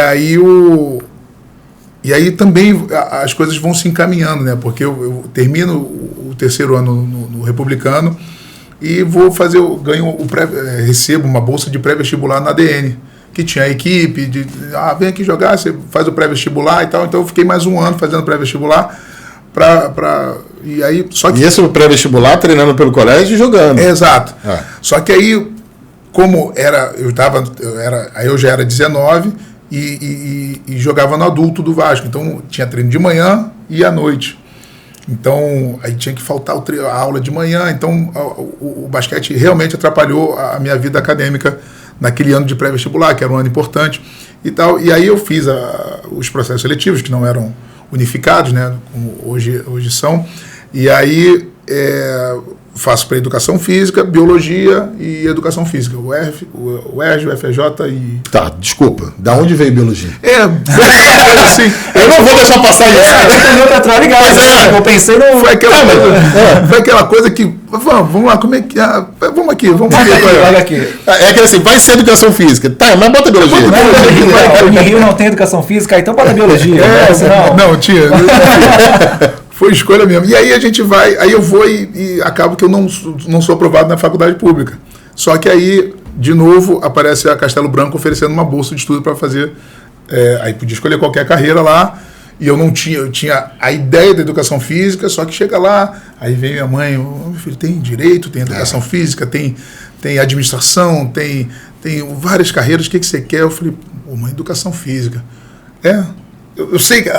aí também as coisas vão se encaminhando, né? Porque eu termino o terceiro ano no Republicano e recebo uma bolsa de pré-vestibular na ADN, que tinha a equipe vem aqui jogar, você faz o pré-vestibular e tal. Então eu fiquei mais um ano fazendo pré-vestibular e aí só que e esse pré-vestibular treinando pelo colégio e jogando. Exato. Só que aí como aí eu já era 19 e jogava no adulto do Vasco. Então tinha treino de manhã e à noite. Então aí tinha que faltar a aula de manhã. Então o basquete realmente atrapalhou a minha vida acadêmica naquele ano de pré-vestibular, que era um ano importante e tal. E aí eu fiz os processos seletivos, que não eram unificados, né, como hoje são. E aí faço para educação física, biologia e educação física. O ERJ, o FJ e... Tá, desculpa. Da onde veio biologia? Assim, eu não vou deixar passar isso. Eu petróleo e gás. Eu pensei no... Foi aquela coisa que... Vamos lá, como é que... vamos aqui, vamos ver. Olha aqui. É que assim, vai ser educação física. Tá, mas bota biologia. O Rio não tem educação física, então bota biologia. Não, tinha. Foi escolha mesmo. E aí a gente vai, aí eu vou e acabo que eu não sou aprovado na faculdade pública. Só que aí, de novo, aparece a Castelo Branco oferecendo uma bolsa de estudo para fazer. Aí podia escolher qualquer carreira lá. E eu não tinha, eu tinha a ideia da educação física, só que chega lá, aí vem minha mãe, meu filho, tem direito, tem educação física, tem administração, tem várias carreiras, o que você quer? Eu falei, mãe, educação física. Eu sei que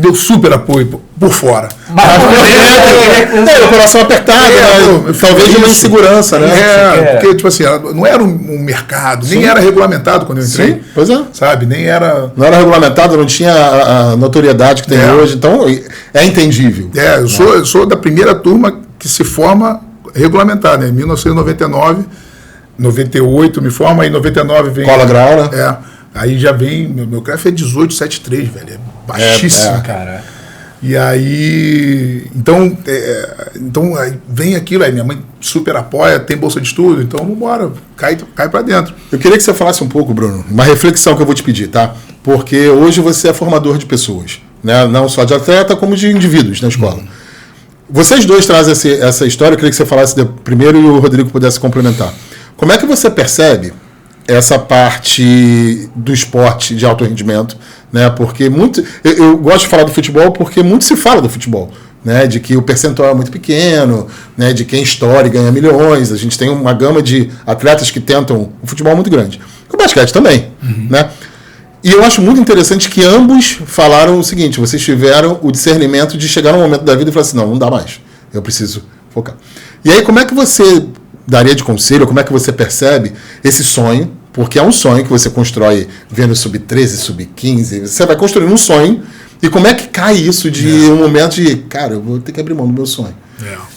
deu super apoio por fora. Mas o coração apertado, talvez de uma insegurança, né? Porque, tipo assim, não era um mercado, nem era regulamentado quando eu entrei. Sim, pois é. Sabe, nem era... Não era regulamentado, não tinha a notoriedade que tem hoje, então é entendível. Eu sou da primeira turma que se forma regulamentado, né? Em 1999, 98 me forma, aí em 99 vem... Cola grau, né? Aí já vem, meu CREF é 1873, velho, é baixíssimo. Cara. E aí, então aí vem aquilo, aí minha mãe super apoia, tem bolsa de estudo, então vambora, cai pra dentro. Eu queria que você falasse um pouco, Bruno, uma reflexão que eu vou te pedir, tá? Porque hoje você é formador de pessoas, né? Não só de atleta, como de indivíduos na escola. Vocês dois trazem essa história, eu queria que você falasse primeiro e o Rodrigo pudesse complementar. Como é que você percebe essa parte do esporte de alto rendimento, né? Porque eu gosto de falar do futebol porque muito se fala do futebol, né? De que o percentual é muito pequeno, né? De quem estoura e ganha milhões. A gente tem uma gama de atletas que tentam o futebol muito grande. O basquete também, né? E eu acho muito interessante que ambos falaram o seguinte: vocês tiveram o discernimento de chegar num momento da vida e falar assim, não dá mais, eu preciso focar. E aí, como é que você daria de conselho, como é que você percebe esse sonho? Porque é um sonho que você constrói vendo sub-13, sub-15, você vai construindo um sonho, e como é que cai isso de um momento de, cara, eu vou ter que abrir mão do meu sonho.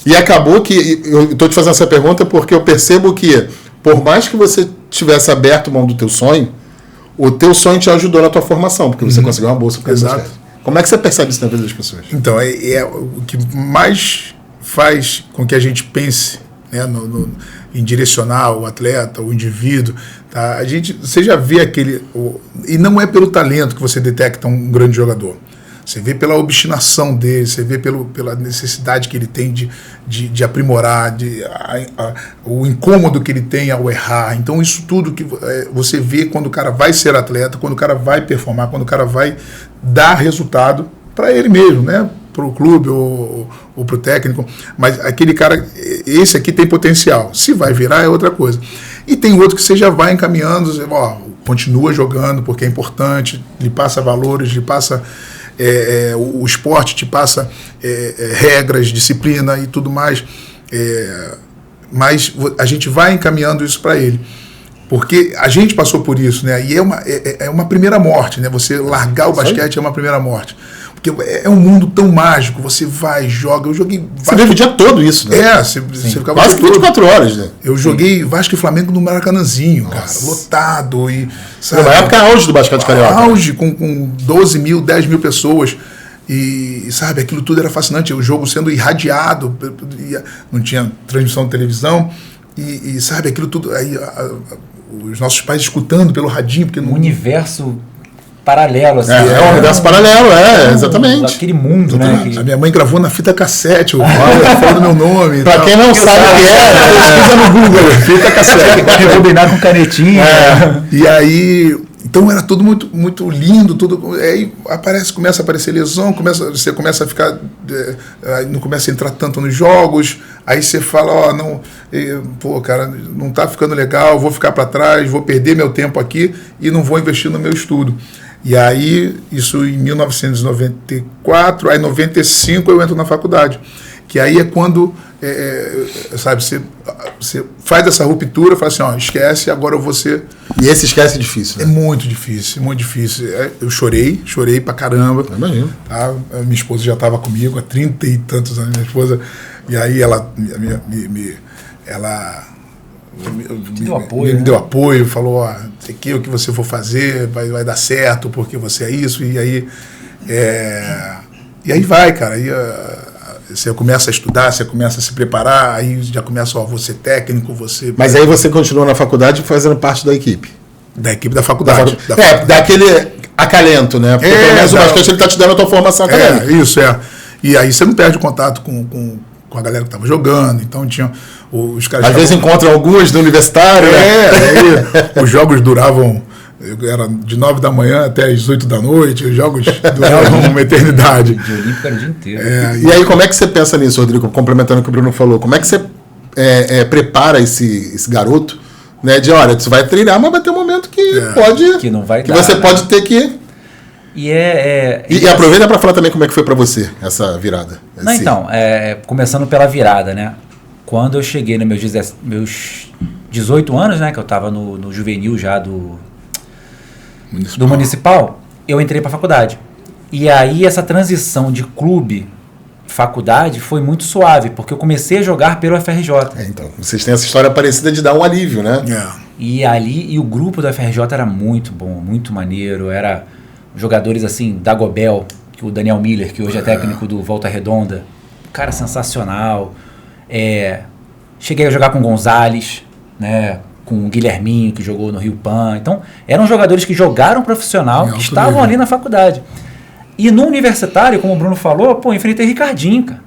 E acabou que, eu estou te fazendo essa pergunta porque eu percebo que, por mais que você tivesse aberto mão do teu sonho, o teu sonho te ajudou na tua formação, porque você conseguiu uma bolsa para Exato. Como é que você percebe isso na vida das pessoas? Então, o que mais faz com que a gente pense, né, em direcionar o atleta, o indivíduo. Tá? Você já vê e não é pelo talento que você detecta um grande jogador. Você vê pela obstinação dele, você vê pela necessidade que ele tem de aprimorar, o incômodo que ele tem ao errar. Então, isso tudo que você vê quando o cara vai ser atleta, quando o cara vai performar, quando o cara vai dar resultado para ele mesmo, né? Para o clube ou para o técnico. Mas aquele cara, esse aqui tem potencial. Se vai virar é outra coisa. E tem outro que você já vai encaminhando, continua jogando porque é importante, lhe passa valores, lhe passa... o esporte te passa regras, disciplina e tudo mais, mas a gente vai encaminhando isso para ele, porque a gente passou por isso, né? E é uma primeira morte, né? Você largar o basquete é uma primeira morte, porque é um mundo tão mágico, você vai, joga, eu joguei... Você vive o dia todo isso, né? Você ficava quase 24 horas, né? Eu joguei Vasco e Flamengo no Maracanãzinho, cara, lotado e... Sabe, na época auge do basquete carioca. Auge, com 12 mil, 10 mil pessoas. E, sabe, aquilo tudo era fascinante. O jogo sendo irradiado, não tinha transmissão de televisão. E sabe, aquilo tudo... Aí, os nossos pais escutando pelo radinho. Porque um universo paralelo, assim. Um universo paralelo, exatamente. Aquele mundo, né? A minha mãe gravou na fita cassete, falando meu nome. Pra quem não sabe o que pesquisa no Google, fita cassete. Rebobinar com canetinha. E aí... Então era tudo muito, muito lindo, tudo. Aí começa a aparecer lesão, você começa a ficar. Não começa a entrar tanto nos jogos, aí você fala, cara, não tá ficando legal, vou ficar para trás, vou perder meu tempo aqui e não vou investir no meu estudo. E aí, isso em 1994, aí em 95 eu entro na faculdade. Que aí é quando, sabe, você faz essa ruptura, fala assim, esquece, agora eu vou ser... E esse esquece é difícil, né? É muito difícil, muito difícil. Eu chorei pra caramba. Eu imagino. Tá? A minha esposa já estava comigo há 30 e tantos anos, minha esposa, e aí ela me deu apoio, falou, sei que o que você for fazer vai dar certo, porque você é isso, e aí vai, cara, aí você começa a estudar, você começa a se preparar, aí já começa, vou ser técnico, você... Mas aí você continua na faculdade fazendo parte da equipe? Da equipe da faculdade. Daquele acalento, né? Porque pelo menos o basquete ele tá te dando a tua formação acadêmica. Isso. E aí você não perde o contato com a galera que estava jogando, então tinha os caras... Às vezes encontram alguns do universitário, os jogos duravam... Era de 9 da manhã até as 8 da noite, os jogos duravam uma eternidade. De Olímpico era o dia inteiro. E aí, como é que você pensa nisso, Rodrigo? Complementando o que o Bruno falou, como é que você prepara esse garoto, né? De, olha, você vai treinar, mas vai ter um momento que pode... Que não vai que dar, você pode ter que... E aproveita para falar também como é que foi para você essa virada. Começando pela virada, né? Quando eu cheguei nos meus 18 anos, né? Que eu estava no juvenil já do Municipal, eu entrei para a faculdade. E aí essa transição de clube, faculdade, foi muito suave, porque eu comecei a jogar pelo FRJ. Então, vocês têm essa história parecida de dar um alívio, né? E o grupo do FRJ era muito bom, muito maneiro, era jogadores assim, Dagobel, que o Daniel Miller, que hoje é técnico do Volta Redonda, cara sensacional. Cheguei a jogar com o Gonzalez, né? Com o Guilherminho, que jogou no Rio Pan. Então, eram jogadores que jogaram profissional, que estavam ali na faculdade. E no universitário, como o Bruno falou, enfrentei Ricardinho, cara.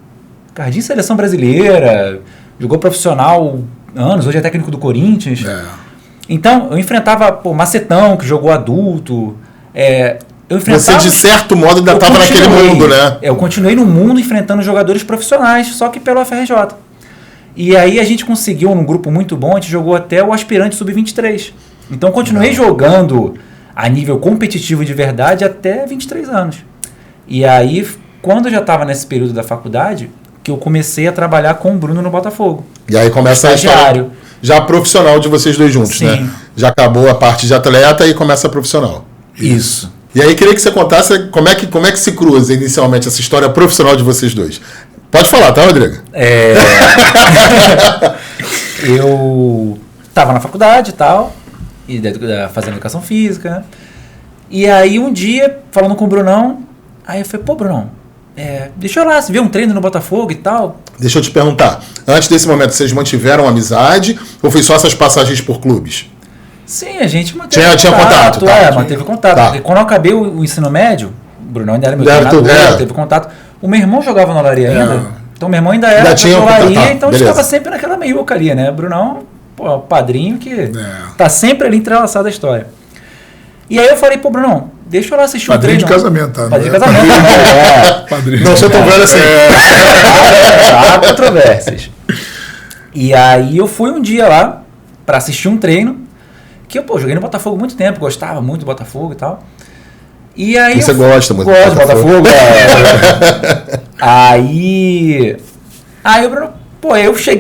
Ricardinho, seleção brasileira, jogou profissional anos, hoje é técnico do Corinthians. Então, eu enfrentava Macetão, que jogou adulto. Você, de certo modo, ainda estava naquele mundo, né? Eu continuei no mundo enfrentando jogadores profissionais, só que pelo FRJ. E aí a gente conseguiu, num grupo muito bom, a gente jogou até o aspirante sub-23. Então continuei jogando a nível competitivo de verdade até 23 anos. E aí, quando eu já estava nesse período da faculdade, que eu comecei a trabalhar com o Bruno no Botafogo. E aí começa a história já profissional de vocês dois juntos, né? Já acabou a parte de atleta e começa a profissional. Isso. E aí queria que você contasse como é que se cruza inicialmente essa história profissional de vocês dois. Pode falar, tá, Rodrigo? Eu estava na faculdade e tal, fazendo educação física, né? E aí um dia, falando com o Brunão, aí eu falei, Brunão, deixa eu lá, se vê um treino no Botafogo e tal. Deixa eu te perguntar, antes desse momento, vocês mantiveram amizade ou foi só essas passagens por clubes? Sim, a gente manteve Tinha contato, tá? Manteve contato. Tá. Porque quando eu acabei o ensino médio, o Brunão ainda era meu Deve treinador, tudo, teve contato. O meu irmão jogava na Olaria ainda, então meu irmão ainda era tinha na Olaria, contato, então beleza. estava sempre naquela meiuca ali, né? O Brunão, pô, padrinho que tá sempre ali entrelaçado a história. E aí eu falei, pô, Brunão, deixa eu lá assistir Padrinho o treino. de casamento, tá? Padrinho de casamento, né? Padrinho. Não sou tão velho assim. Há controvérsias. E aí eu fui um dia lá pra assistir um treino, que eu, joguei no Botafogo há muito tempo, gostava muito do Botafogo e tal. E aí Você gosta muito do Botafogo. Aí o Bruno,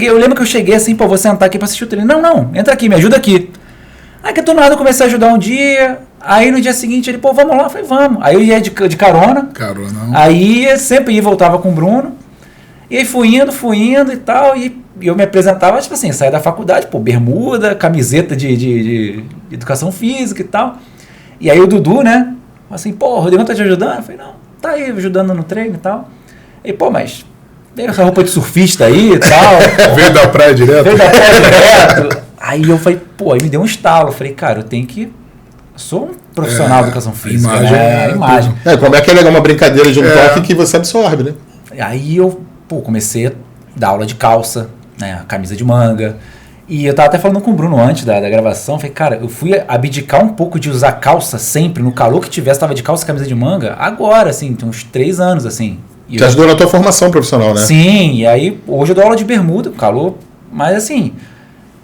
eu lembro que eu cheguei assim, vou sentar aqui pra assistir o treino. Não, entra aqui, me ajuda aqui. Aí que do nada eu comecei a ajudar um dia, aí no dia seguinte ele, vamos lá, eu falei, vamos. Aí eu ia de carona. Aí sempre ia e voltava com o Bruno. E aí fui indo e tal, e eu me apresentava, tipo assim, saía da faculdade, bermuda, camiseta de educação física e tal. E aí o Dudu, né, assim, o Rodrigão tá te ajudando? Eu falei, não, tá aí ajudando no treino e tal. E mas veio essa roupa de surfista aí e tal. Veio da praia direto. Aí eu falei, aí me deu um estalo. Eu falei, cara, eu sou um profissional de educação física, a imagem. Como é que é legal uma brincadeira de um toque que você absorve, né? Aí eu, comecei a dar aula de calça, né, camisa de manga. E eu tava até falando com o Bruno antes da gravação, falei, cara, eu fui abdicar um pouco de usar calça sempre, no calor que tivesse, tava de calça e camisa de manga, agora, assim, tem uns 3 anos, assim. Te ajudou na tua formação profissional, né? Sim, e aí, hoje eu dou aula de bermuda, calor, mas assim,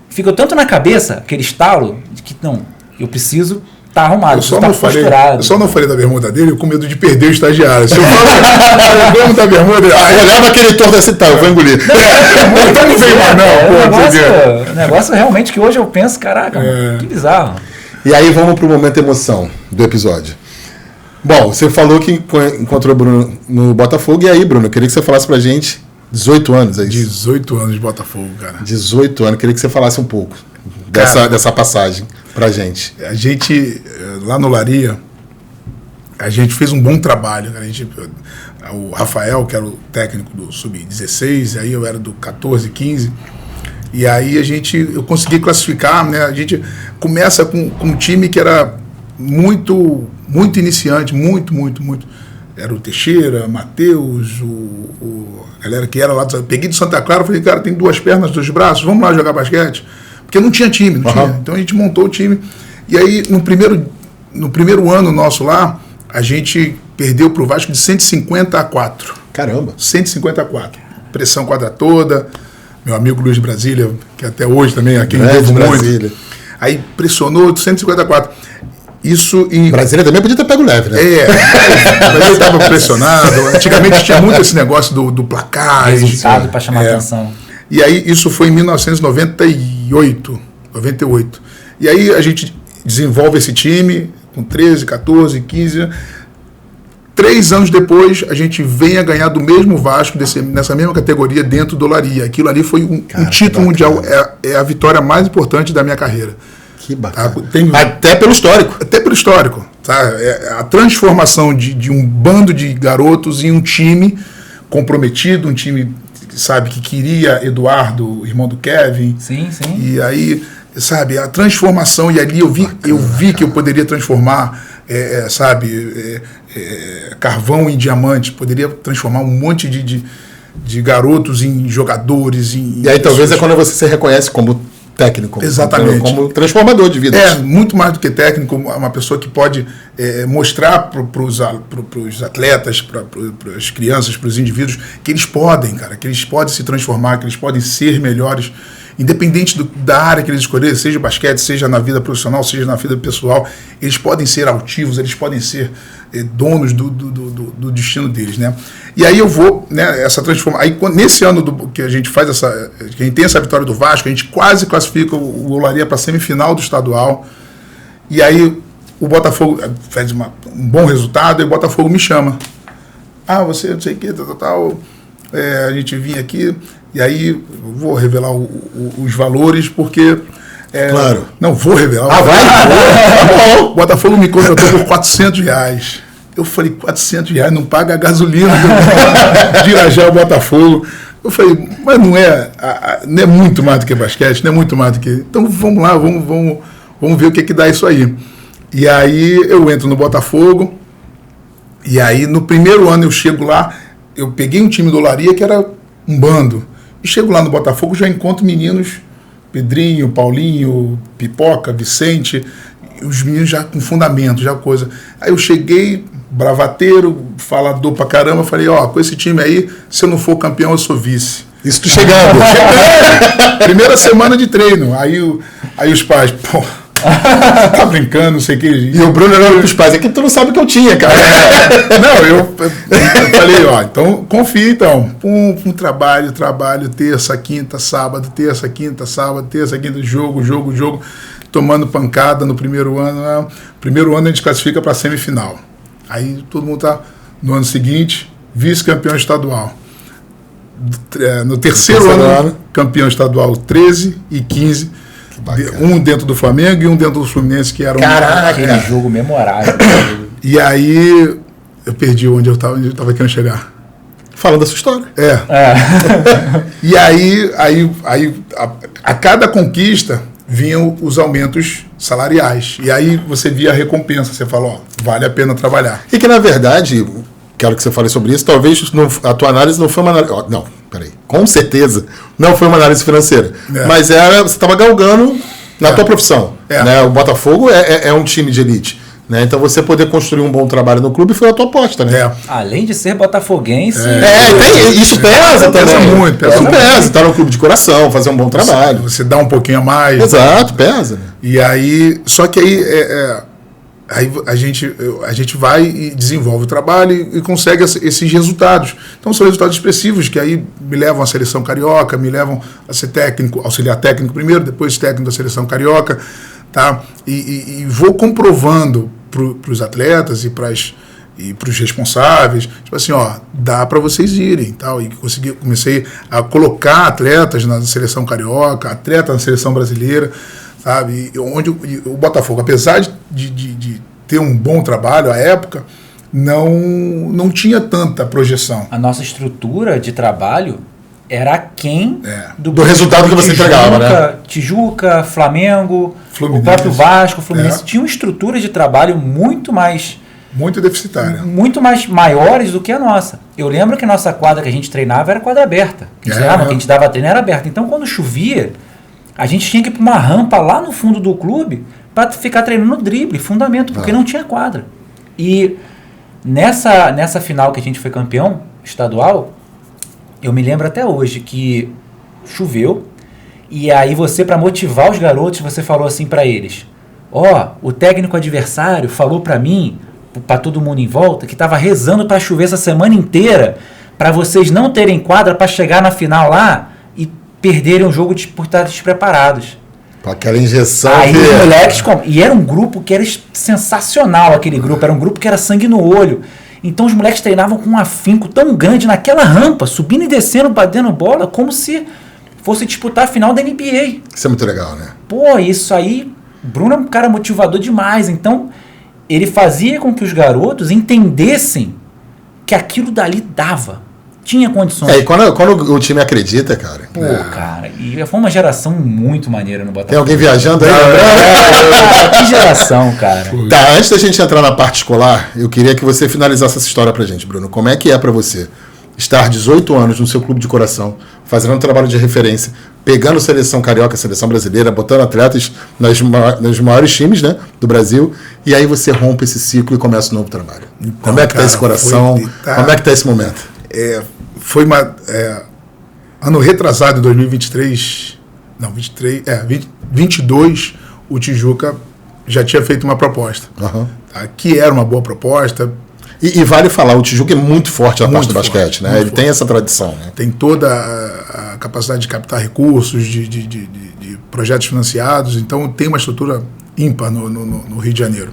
ficou tanto na cabeça, aquele estalo, de que, não, eu preciso estar arrumado, eu só não falei da bermuda dele com medo de perder o estagiário. Se eu falo da bermuda, eu olhava aquele torto assim, eu vou engolir. Então não vem mais não. O negócio realmente que hoje eu penso, caraca, que bizarro. E aí vamos pro momento emoção do episódio. Bom, você falou que encontrou o Bruno no Botafogo, e aí, Bruno, eu queria que você falasse pra gente, 18 anos, é isso? 18 anos de Botafogo, cara. 18 anos, queria que você falasse um pouco dessa passagem pra gente. A gente, lá no Olaria, a gente fez um bom trabalho, cara. O Rafael, que era o técnico do Sub-16, aí eu era do 14, 15, e aí eu consegui classificar, né? A gente começa com um time que era muito iniciante, muito. Era o Teixeira, Matheus, a galera que era lá. Peguei de Santa Clara, falei, cara, tem 2 pernas, 2 braços, vamos lá jogar basquete? Porque não tinha time, tinha. Então a gente montou o time. E aí, no primeiro ano nosso lá, a gente perdeu pro Vasco de 150-4. Caramba! 150-4. Pressão quadra toda. Meu amigo Luiz de Brasília, que até hoje também, a quem devo muito. Aí pressionou 154. Isso em... Brasília também podia ter pego leve, né? Mas ele estava pressionado. Antigamente tinha muito esse negócio do placar. Resultado para chamar atenção. E aí isso foi em 1998. E aí a gente desenvolve esse time com 13, 14, 15. 3 anos depois, a gente vem a ganhar do mesmo Vasco, nessa mesma categoria, dentro do Olaria. Aquilo ali foi um título mundial. É a vitória mais importante da minha carreira. Que bacana. Até pelo histórico. Até pelo histórico. Tá? A transformação de um bando de garotos em um time comprometido, um time, sabe, que queria Eduardo, irmão do Kevin. Sim. E aí, sabe, a transformação, e ali eu vi que eu poderia transformar, carvão em diamante, poderia transformar um monte de garotos em jogadores. E aí talvez é quando você se reconhece como técnico. Exatamente. Como transformador de vida. Muito mais do que técnico, uma pessoa que pode mostrar para os atletas, para as crianças, para os indivíduos, que eles podem, cara, que eles podem se transformar, que eles podem ser melhores, independente da área que eles escolherem, seja basquete, seja na vida profissional, seja na vida pessoal, eles podem ser altivos, eles podem ser donos do destino deles, né? E aí eu vou, né, essa transformação. Aí nesse ano que a gente faz que a gente tem essa vitória do Vasco, a gente quase classifica o Olaria para a semifinal do estadual. E aí o Botafogo faz um bom resultado e o Botafogo me chama. Você não sei o que, tal. A gente vinha aqui, e aí eu vou revelar os valores, porque... claro. Não, vou revelar. Vai? O Botafogo me contratou por R$400. Eu falei, R$400 não paga a gasolina de Irajá ao Botafogo. Eu falei, mas não é muito mais do que basquete, não é muito mais do que... Então vamos lá, vamos ver o que dá isso aí. E aí eu entro no Botafogo, e aí no primeiro ano eu chego lá, eu peguei um time do Olaria que era um bando. E chego lá no Botafogo, já encontro meninos, Pedrinho, Paulinho, Pipoca, Vicente, os meninos já com fundamento, já coisa. Aí eu cheguei, bravateiro, falador pra caramba, falei, com esse time aí, se eu não for campeão, eu sou vice. Isso tu chegando. Primeira semana de treino. Aí os pais, pô, tá brincando, não sei o que. E o Bruno olhando pros pais, é que tu não sabe o que eu tinha, cara. Não, eu falei, então confia então. Trabalho, terça, quinta, sábado, jogo, tomando pancada no primeiro ano. Primeiro ano a gente classifica para semifinal. Aí todo mundo tá no ano seguinte, vice-campeão estadual. No terceiro ano, campeão estadual 13 e 15. Um dentro do Flamengo e um dentro do Fluminense, que era aquele jogo memorável. E aí eu perdi onde eu estava querendo chegar. Falando da sua história. E aí a cada conquista vinham os aumentos salariais. E aí você via a recompensa, você fala, vale a pena trabalhar. E que na verdade, quero que você fale sobre isso, talvez a tua análise não foi uma análise... Não, peraí. Com certeza não foi uma análise financeira. Mas você estava galgando na tua profissão. Né? O Botafogo é um time de elite. Né? Então você poder construir um bom trabalho no clube foi a tua aposta, né? Além de ser botafoguense... Isso pesa também. Pesa muito. Estar no clube de coração, fazer um bom trabalho. Você dá um pouquinho a mais. Exato, pesa. Né? E aí... Só que aí a gente vai e desenvolve o trabalho e consegue esses resultados. Então são resultados expressivos que aí me levam à seleção carioca, me levam a ser técnico, auxiliar técnico primeiro, depois técnico da seleção carioca, tá? E vou comprovando para os atletas e para os responsáveis, tipo assim, dá para vocês irem, tal. E comecei a colocar atletas na seleção carioca, atletas na seleção brasileira, sabe? Onde o Botafogo, apesar de ter um bom trabalho à época, não tinha tanta projeção. A nossa estrutura de trabalho era aquém do resultado que você entregava, né? Tijuca, Flamengo, Fluminense, o próprio Vasco, Fluminense, tinham estruturas de trabalho muito deficitária. Muito mais maiores do que a nossa. Eu lembro que a nossa quadra que a gente treinava era quadra aberta. Que a gente dava treino era aberta. Então, quando chovia, a gente tinha que ir para uma rampa lá no fundo do clube para ficar treinando drible, fundamento, porque não tinha quadra. E nessa final que a gente foi campeão estadual, eu me lembro até hoje que choveu, e aí você, para motivar os garotos, você falou assim para eles, o técnico adversário falou para mim, para todo mundo em volta, que estava rezando para chover essa semana inteira, para vocês não terem quadra para chegar na final lá e perderem o jogo por estar despreparados. Com aquela injeção. Aí os moleques... E era um grupo que era sensacional, aquele grupo. Era um grupo que era sangue no olho. Então os moleques treinavam com um afinco tão grande naquela rampa, subindo e descendo, batendo bola, como se fosse disputar a final da NBA. Isso é muito legal, né? Isso aí... Bruno é um cara motivador demais. Então, ele fazia com que os garotos entendessem que aquilo dali dava. Tinha condições. E quando o time acredita, cara. Cara, e foi uma geração muito maneira no Botafogo. Tem alguém viajando aí? Que geração, cara. Tá, antes da gente entrar na parte escolar, eu queria que você finalizasse essa história pra gente, Bruno. Como é que é pra você estar 18 anos no seu clube de coração, fazendo um trabalho de referência, pegando seleção carioca, seleção brasileira, botando atletas nos maiores times, né, do Brasil, e aí você rompe esse ciclo e começa um novo trabalho? Como é que tá esse coração? Como é que tá esse momento? Foi ano retrasado, em 2023, 22, o Tijuca já tinha feito uma proposta, tá, que era uma boa proposta. E vale falar, o Tijuca é muito forte na parte do basquete, né? Ele tem essa tradição. Né? Tem toda a capacidade de captar recursos, de projetos financiados, então tem uma estrutura ímpar no Rio de Janeiro.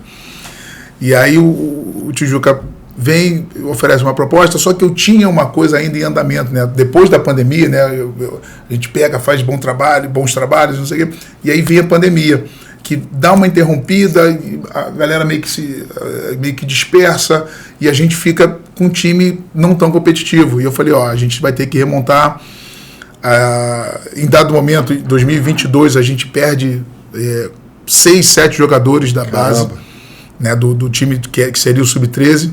E aí o Tijuca vem, oferece uma proposta, só que eu tinha uma coisa ainda em andamento, né? Depois da pandemia, né? A gente pega, faz bons trabalhos, não sei o quê, e aí vem a pandemia. que dá uma interrompida, e a galera meio que dispersa e a gente fica com um time não tão competitivo. E eu falei, a gente vai ter que remontar. Em dado momento, em 2022, a gente perde 6, 7 jogadores da base, né, do time que seria o Sub-13.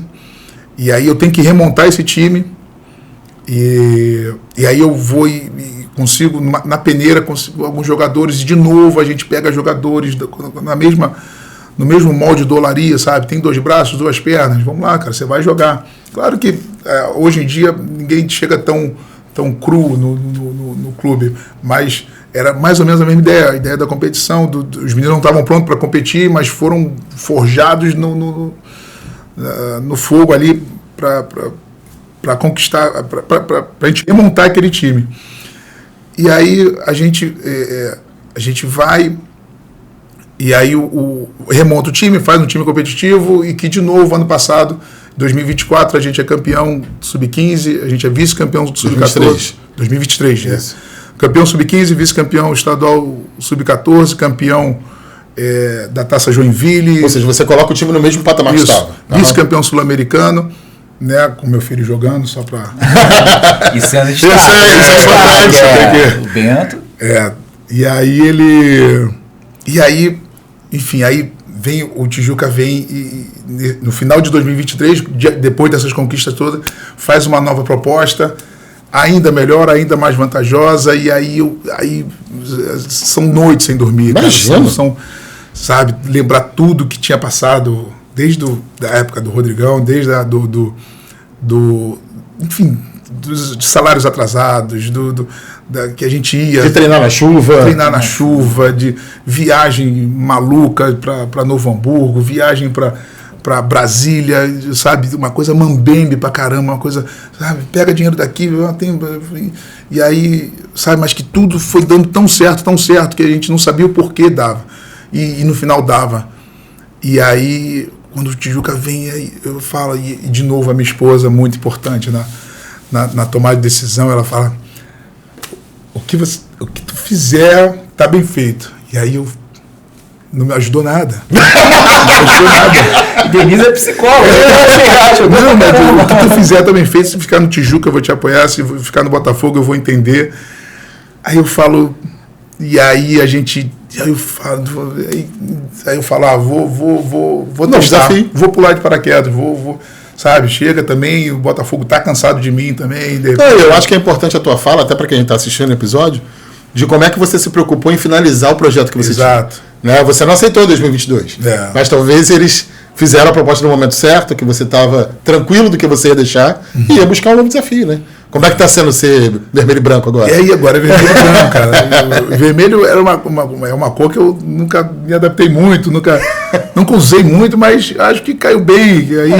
E aí eu tenho que remontar esse time. E aí eu vou e consigo, na peneira, consigo alguns jogadores, e de novo a gente pega jogadores no mesmo molde do Olaria, sabe? Tem 2 braços, 2 pernas, vamos lá, cara, você vai jogar. Claro que hoje em dia ninguém chega tão cru no clube, mas era mais ou menos a mesma ideia, a ideia da competição, os meninos não estavam prontos para competir, mas foram forjados no fogo ali para conquistar, para a gente remontar aquele time. E aí a gente vai, e aí remonta o time, faz um time competitivo, e que de novo, ano passado, 2024, a gente é campeão Sub-15, a gente é vice-campeão Sub-14. 2023, isso. Campeão Sub-15, vice-campeão estadual Sub-14, campeão da Taça Joinville. Ou seja, você coloca o time no mesmo patamar que estava. Vice-campeão sul-americano, né, com meu filho jogando, só para... Isso é importante. O Bento. E aí enfim, aí o Tijuca vem e no final de 2023, depois dessas conquistas todas, faz uma nova proposta, ainda melhor, ainda mais vantajosa, e aí são noites sem dormir. São, sabe, lembrar tudo que tinha passado desde da época do Rodrigão, desde enfim, dos salários atrasados, que a gente ia... De treinar na chuva. De viagem maluca para Novo Hamburgo, viagem para Brasília, sabe? Uma coisa mambembe pra caramba, uma coisa, sabe? Pega dinheiro daqui, e aí, sabe? Mas que tudo foi dando tão certo, que a gente não sabia o porquê dava. E no final dava. E aí, quando o Tijuca vem, aí eu falo, e de novo a minha esposa, muito importante na tomada de decisão, ela fala: o que tu fizer tá bem feito. E aí não me ajudou nada. Denise é psicóloga. Não, mas o que tu fizer tá bem feito. Se ficar no Tijuca, eu vou te apoiar. Se ficar no Botafogo, eu vou entender. Aí eu falo, e aí a gente... Aí eu falo, vou testar, vou pular de paraquedas, vou, sabe, chega também, o Botafogo tá cansado de mim também. Eu acho que é importante a tua fala, até para quem está assistindo o episódio, de como é que você se preocupou em finalizar o projeto que você tinha. Né? Você não aceitou em 2022, mas talvez eles fizeram a proposta no momento certo, que você estava tranquilo do que você ia deixar, e ia buscar um novo desafio, né? Como é que está sendo ser vermelho e branco agora? Agora é vermelho e branco, cara. Vermelho era uma cor que eu nunca me adaptei muito, nunca usei muito, mas acho que caiu bem. E aí,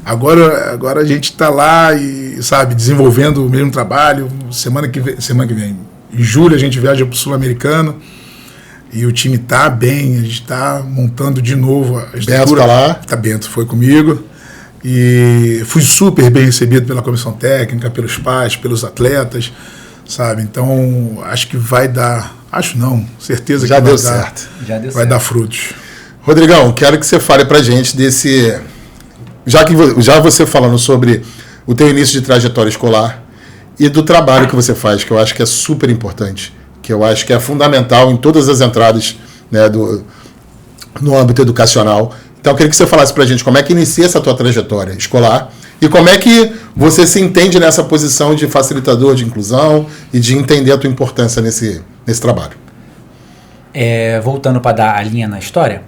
agora a gente está lá e, sabe, desenvolvendo o mesmo trabalho. Semana que vem, em julho, a gente viaja para o Sul-Americano e o time está bem, a gente está montando de novo a estrutura. Bento está lá? Bento foi comigo. E fui super bem recebido pela comissão técnica, pelos pais, pelos atletas, sabe? Então, acho que vai dar... Acho não, certeza já que deu vai certo. Já deu vai dar frutos. Rodrigão, quero que você fale pra gente desse... Já você falando sobre o teu início de trajetória escolar e do trabalho que você faz, que eu acho que é super importante, que eu acho que é fundamental em todas as entradas, né, no âmbito educacional. Então, eu queria que você falasse pra gente como é que inicia essa tua trajetória escolar e como é que você se entende nessa posição de facilitador de inclusão e de entender a tua importância nesse trabalho. Voltando para dar a linha na história,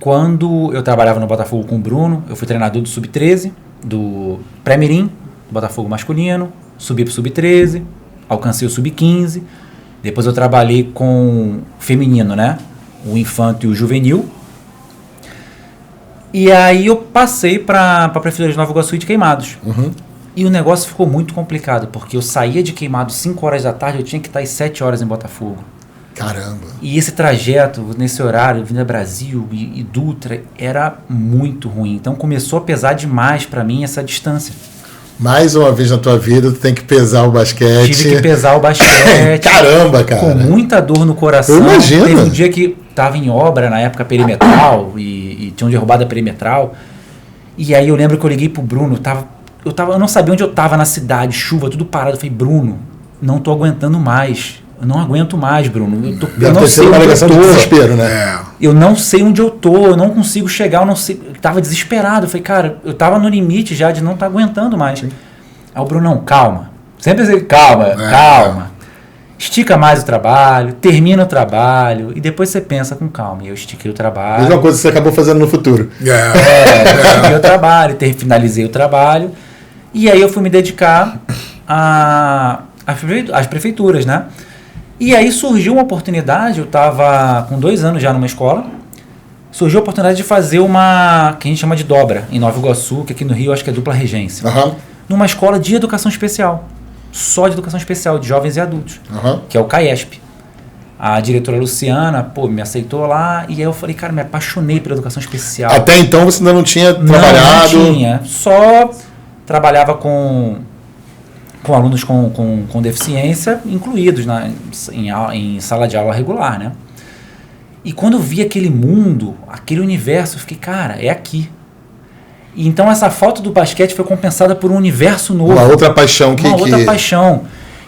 quando eu trabalhava no Botafogo com o Bruno, eu fui treinador do Sub-13, do Pré-Mirim, do Botafogo masculino, subi para o Sub-13, alcancei o Sub-15, depois eu trabalhei com o feminino, né? O infanto e o juvenil. E aí eu passei para a Prefeitura de Nova Iguaçu e de Queimados. E o negócio ficou muito complicado, porque eu saía de Queimados 5 horas da tarde, eu tinha que estar às 7 horas em Botafogo. Caramba! E esse trajeto, nesse horário, Vinda Brasil e Dutra, era muito ruim. Então começou a pesar demais para mim essa distância. Mais uma vez na tua vida, tu tem que pesar o basquete. Tive que pesar o basquete. Caramba, cara! Com muita dor no coração. Eu imagino. Teve um dia que estava em obra na época perimetral e tinham derrubado a perimetral. E aí eu lembro que eu liguei pro Bruno, eu não sabia onde eu estava na cidade, chuva, tudo parado. Eu falei, Bruno, não tô aguentando mais. Eu não aguento mais, Bruno. Eu não sei onde eu tô. Desespero, né? Eu não sei onde eu tô, eu não consigo chegar, eu não sei. Eu tava desesperado. Eu falei, cara, eu tava no limite já de não estar aguentando mais. Sim. Aí o Bruno, não, calma. Sempre dizer, calma. Estica mais o trabalho, termina o trabalho e depois você pensa com calma. E eu estiquei o trabalho. Mesma coisa que você acabou fazendo no futuro. Estiquei o trabalho, finalizei o trabalho. E aí eu fui me dedicar às prefeituras, né? E aí surgiu uma oportunidade, eu estava com 2 anos já numa escola, surgiu a oportunidade de fazer uma, que a gente chama de dobra, em Nova Iguaçu, que aqui no Rio eu acho que é dupla regência, numa escola de educação especial, só de educação especial, de jovens e adultos, que é o CAESP. A diretora Luciana, me aceitou lá, e aí eu falei, cara, me apaixonei pela educação especial. Até então você ainda não tinha trabalhado? Não tinha, só trabalhava com alunos com deficiência incluídos em sala de aula regular, né? E quando eu vi aquele mundo, aquele universo, eu fiquei, cara, é aqui. E então essa falta do basquete foi compensada por um universo novo. Uma outra paixão. Outra paixão.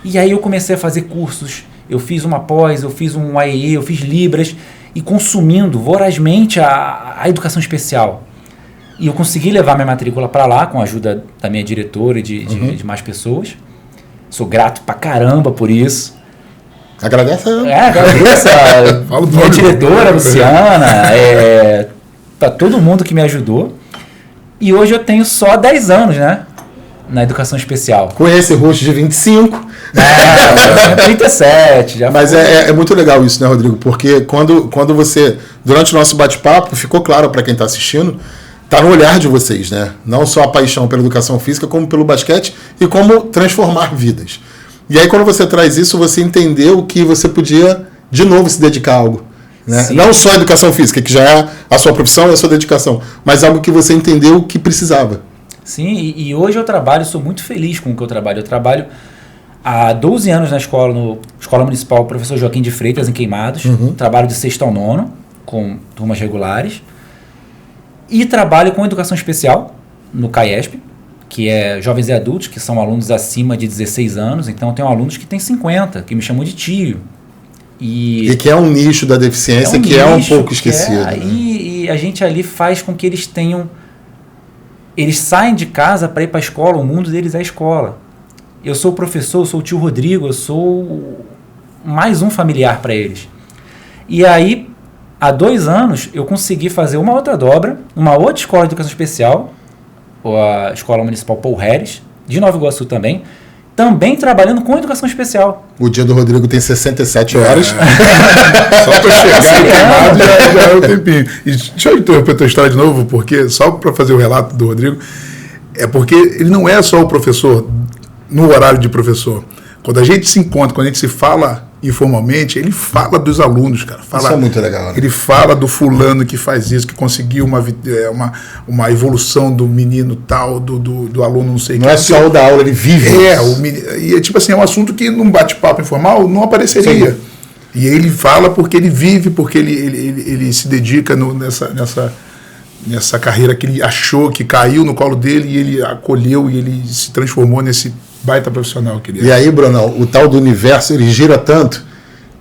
E aí eu comecei a fazer cursos, eu fiz uma pós, eu fiz um AEE, eu fiz Libras, e consumindo vorazmente a educação especial. E eu consegui levar minha matrícula para lá, com a ajuda da minha diretora e de mais pessoas. Sou grato pra caramba por isso. Agradeço a minha diretora, Luciana, pra todo mundo que me ajudou. E hoje eu tenho só 10 anos, né? Na educação especial. Com esse rosto de 25. 37. Já Mas é muito legal isso, né, Rodrigo? Porque quando você, durante o nosso bate-papo, ficou claro para quem está assistindo, tá no olhar de vocês, né? Não só a paixão pela educação física, como pelo basquete e como transformar vidas. E aí, quando você traz isso, você entendeu que você podia, de novo, se dedicar a algo. Né? Não só a educação física, que já é a sua profissão e a sua dedicação, mas algo que você entendeu que precisava. Sim, e hoje eu trabalho, sou muito feliz com o que eu trabalho. Eu trabalho há 12 anos na Escola Municipal Professor Joaquim de Freitas, em Queimados. Trabalho de 6º ao 9º, com turmas regulares. E trabalho com educação especial no CAESP, que é jovens e adultos, que são alunos acima de 16 anos. Então, eu tenho alunos que têm 50, que me chamam de tio. E que é um nicho da deficiência que é um pouco esquecido. Né? E a gente ali faz com que eles tenham... Eles saem de casa para ir para a escola, o mundo deles é a escola. Eu sou o professor, eu sou o tio Rodrigo, eu sou mais um familiar para eles. E aí... Há 2 anos, eu consegui fazer uma outra dobra, uma outra escola de educação especial, a Escola Municipal Paul Harris, de Nova Iguaçu também trabalhando com educação especial. O dia do Rodrigo tem 67 horas. Só para chegar queimado já é o tempinho. E deixa eu interromper a tua história de novo, porque só para fazer o relato do Rodrigo, é porque ele não é só o professor no horário de professor. Quando a gente se encontra, quando a gente se fala informalmente, ele fala dos alunos, cara. Isso é muito legal, né? Ele fala do fulano que faz isso, que conseguiu uma evolução do menino tal, do aluno não sei o que. Não é só o da aula, ele vive. E é tipo assim, é um assunto que num bate-papo informal não apareceria. Sim. E ele fala porque ele vive, porque ele se dedica nessa carreira que ele achou, que caiu no colo dele e ele acolheu e ele se transformou nesse baita profissional que ele é. E aí, Brunão, o tal do universo, ele gira tanto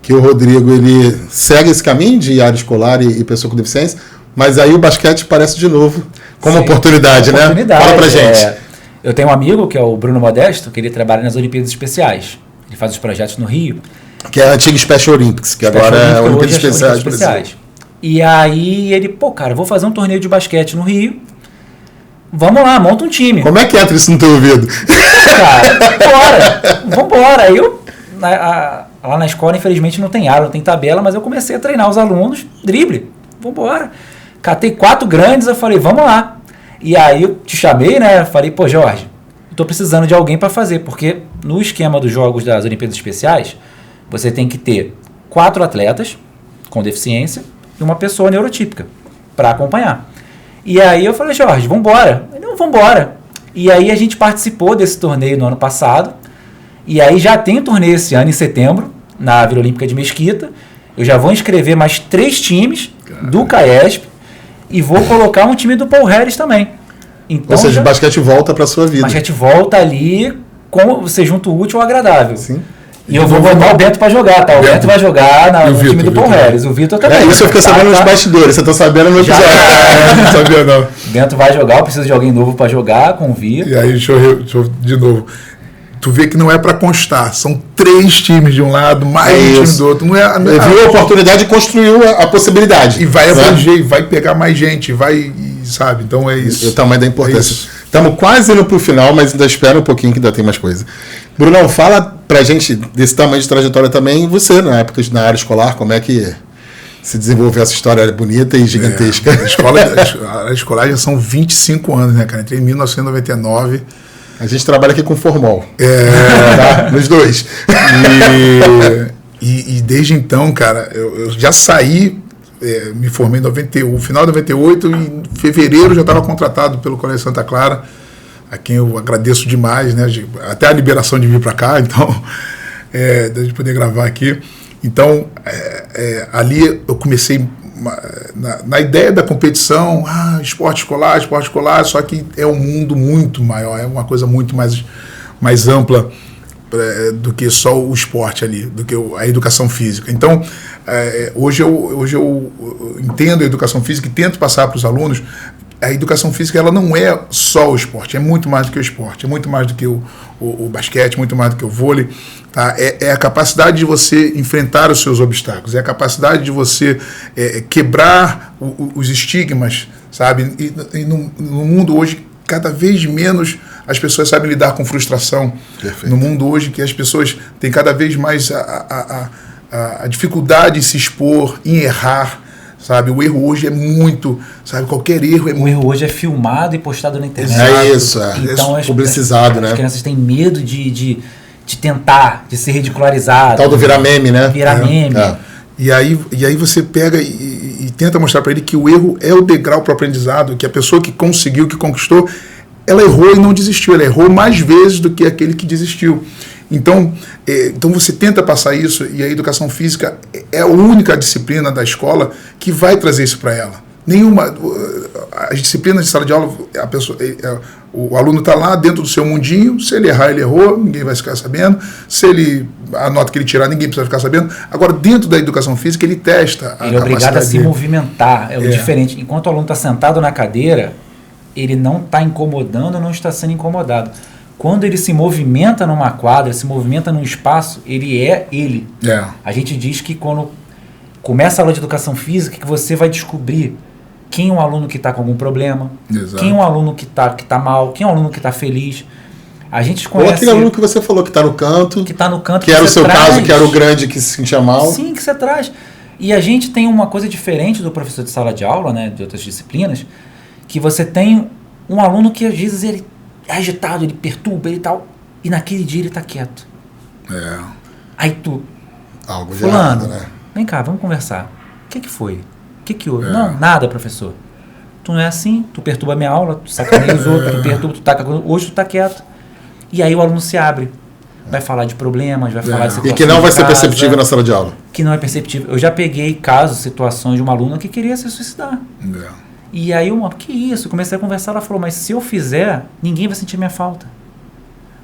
que o Rodrigo, ele segue esse caminho de área escolar e pessoa com deficiência, mas aí o basquete aparece de novo como oportunidade, né? Fala pra gente. Eu tenho um amigo, que é o Bruno Modesto, que ele trabalha nas Olimpíadas Especiais. Ele faz os projetos no Rio. Que é a antiga Special Olympics, que agora é Olimpíadas Especiais. E aí ele, cara, vou fazer um torneio de basquete no Rio. Vamos lá, monta um time. Como é que entra isso no teu ouvido? Cara, vambora. Aí eu, lá na escola, infelizmente, não tem aula, não tem tabela, mas eu comecei a treinar os alunos, drible. Vambora. Catei 4 grandes, eu falei, vamos lá. E aí eu te chamei, né? Falei, Jorge, eu tô precisando de alguém para fazer, porque no esquema dos jogos das Olimpíadas Especiais, você tem que ter 4 atletas com deficiência e uma pessoa neurotípica para acompanhar. E aí eu falei, Jorge, vambora. Ele, não, vambora. E aí a gente participou desse torneio no ano passado. E aí já tem um torneio esse ano, em setembro, na Vila Olímpica de Mesquita. Eu já vou inscrever mais 3 times do CAESP e vou colocar um time do Paul Harris também. Então, ou seja, o basquete volta para sua vida. O basquete volta ali, com você junta o útil ao agradável. Sim. E eu vou botar o Bento para jogar, tá? O Bento vai jogar no time do Paul Harris. O Vitor também. Isso eu fiquei sabendo nos bastidores. Você tá sabendo no episódio. Não sabia, não. Bento vai jogar, eu preciso de alguém novo para jogar com o Vitor. E aí, deixa eu de novo. Tu vê que não é para constar. São 3 times de um lado, mais um time do outro. Não é, viu a oportunidade e construiu a possibilidade. E vai abranger, vai pegar mais gente, vai, sabe? Então é isso. O tamanho da importância. Estamos quase indo para o final, mas ainda espera um pouquinho que ainda tem mais coisa. Brunão, fala pra gente desse tamanho de trajetória também, você, na época na área escolar, como é que se desenvolveu essa história bonita e gigantesca? A área escolar já são 25 anos, né, cara? Entrei em 1999. A gente trabalha aqui com formol. Tá? Nos dois. E desde então, cara, eu já saí, me formei no final de 98 e em fevereiro já estava contratado pelo Colégio Santa Clara, a quem eu agradeço demais, né? Até a liberação de vir para cá, então, de poder gravar aqui. Então, ali eu comecei na ideia da competição, esporte escolar, só que é um mundo muito maior, é uma coisa muito mais ampla do que só o esporte ali, do que a educação física. Então, hoje eu entendo a educação física e tento passar para os alunos. A educação física ela não é só o esporte, é muito mais do que o esporte, é muito mais do que o basquete, muito mais do que o vôlei. Tá? É a capacidade de você enfrentar os seus obstáculos, é a capacidade de você quebrar os estigmas, sabe? E no mundo hoje, cada vez menos as pessoas sabem lidar com frustração. Perfeito. No mundo hoje que as pessoas têm cada vez mais a dificuldade em se expor, em errar. Sabe, o erro hoje é muito, sabe, qualquer erro é muito... O erro hoje é filmado e postado na internet. É isso, então, publicizado, né? As crianças têm medo de tentar, de ser ridicularizado. Tal do virar meme, né? Virar meme. E aí você pega e tenta mostrar para ele que o erro é o degrau para o aprendizado, que a pessoa que conseguiu, que conquistou, ela errou e não desistiu, ela errou mais vezes do que aquele que desistiu. Então você tenta passar isso, e a educação física é a única disciplina da escola que vai trazer isso para ela. As disciplinas de sala de aula, o aluno está lá dentro do seu mundinho, se ele errar, ele errou, ninguém vai ficar sabendo, a nota que ele tirar, ninguém precisa ficar sabendo. Agora, dentro da educação física, ele testa a capacidade. Ele é obrigado a se movimentar, é o diferente. Enquanto o aluno está sentado na cadeira, ele não está incomodando, não está sendo incomodado. Quando ele se movimenta numa quadra, se movimenta num espaço, ele é ele. A gente diz que quando começa a aula de educação física, que você vai descobrir quem é um aluno que está com algum problema, quem é um aluno que tá mal, quem é um aluno que está feliz. A gente conhece... Ou aquele aluno que você falou que está no canto. Que está no canto. Que era o seu caso, que era o grande que se sentia mal. Sim, que você traz. E a gente tem uma coisa diferente do professor de sala de aula, né, de outras disciplinas, que você tem um aluno que às vezes ele é agitado, ele perturba, ele tal, e naquele dia ele tá quieto. Aí tu, algo de fulano, errado, né? Vem cá, vamos conversar. O que foi? O que houve? Não, nada, professor. Tu não é assim, tu perturba a minha aula, tu sacaneia os outros, tu perturba, hoje tu tá quieto. E aí o aluno se abre. Vai falar de problemas, vai falar de situações. E que não vai ser perceptível na sala de aula. Que não é perceptível. Eu já peguei casos, situações de uma aluna que queria se suicidar. E aí que isso? Comecei a conversar, ela falou, mas se eu fizer, ninguém vai sentir minha falta.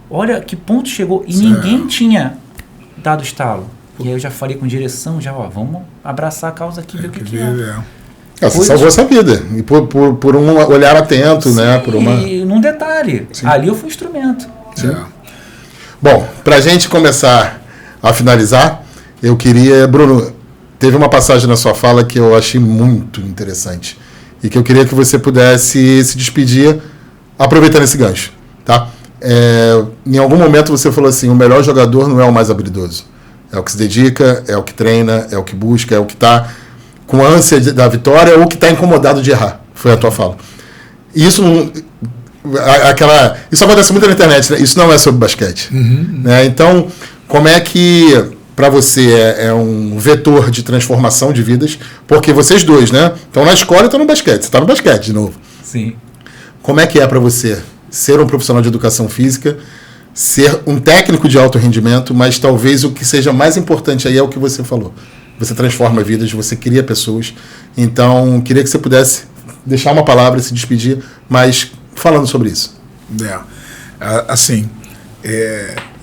Olha que ponto chegou. E ninguém tinha dado estalo. E aí eu já falei com direção, vamos abraçar a causa aqui, ver o que é. Você salvou essa vida. E por um olhar atento, sim, né? E num detalhe, ali eu fui instrumento. Bom, pra gente começar a finalizar, eu queria... Bruno, teve uma passagem na sua fala que eu achei muito interessante. E que eu queria que você pudesse se despedir aproveitando esse gancho, tá? Em algum momento você falou assim, o melhor jogador não é o mais habilidoso. É o que se dedica, é o que treina, é o que busca, é o que está com ânsia da vitória ou que está incomodado de errar. Foi a tua fala. E isso não... Isso acontece muito na internet, né? Isso não é sobre basquete. Né? Então, como é que... para você é um vetor de transformação de vidas, porque vocês dois, né? Estão na escola e estão no basquete. Você está no basquete de novo. Sim. Como é que é para você ser um profissional de educação física, ser um técnico de alto rendimento, mas talvez o que seja mais importante aí é o que você falou. você transforma vidas, você cria pessoas. Então, queria que você pudesse deixar uma palavra, se despedir, mas falando sobre isso. Assim,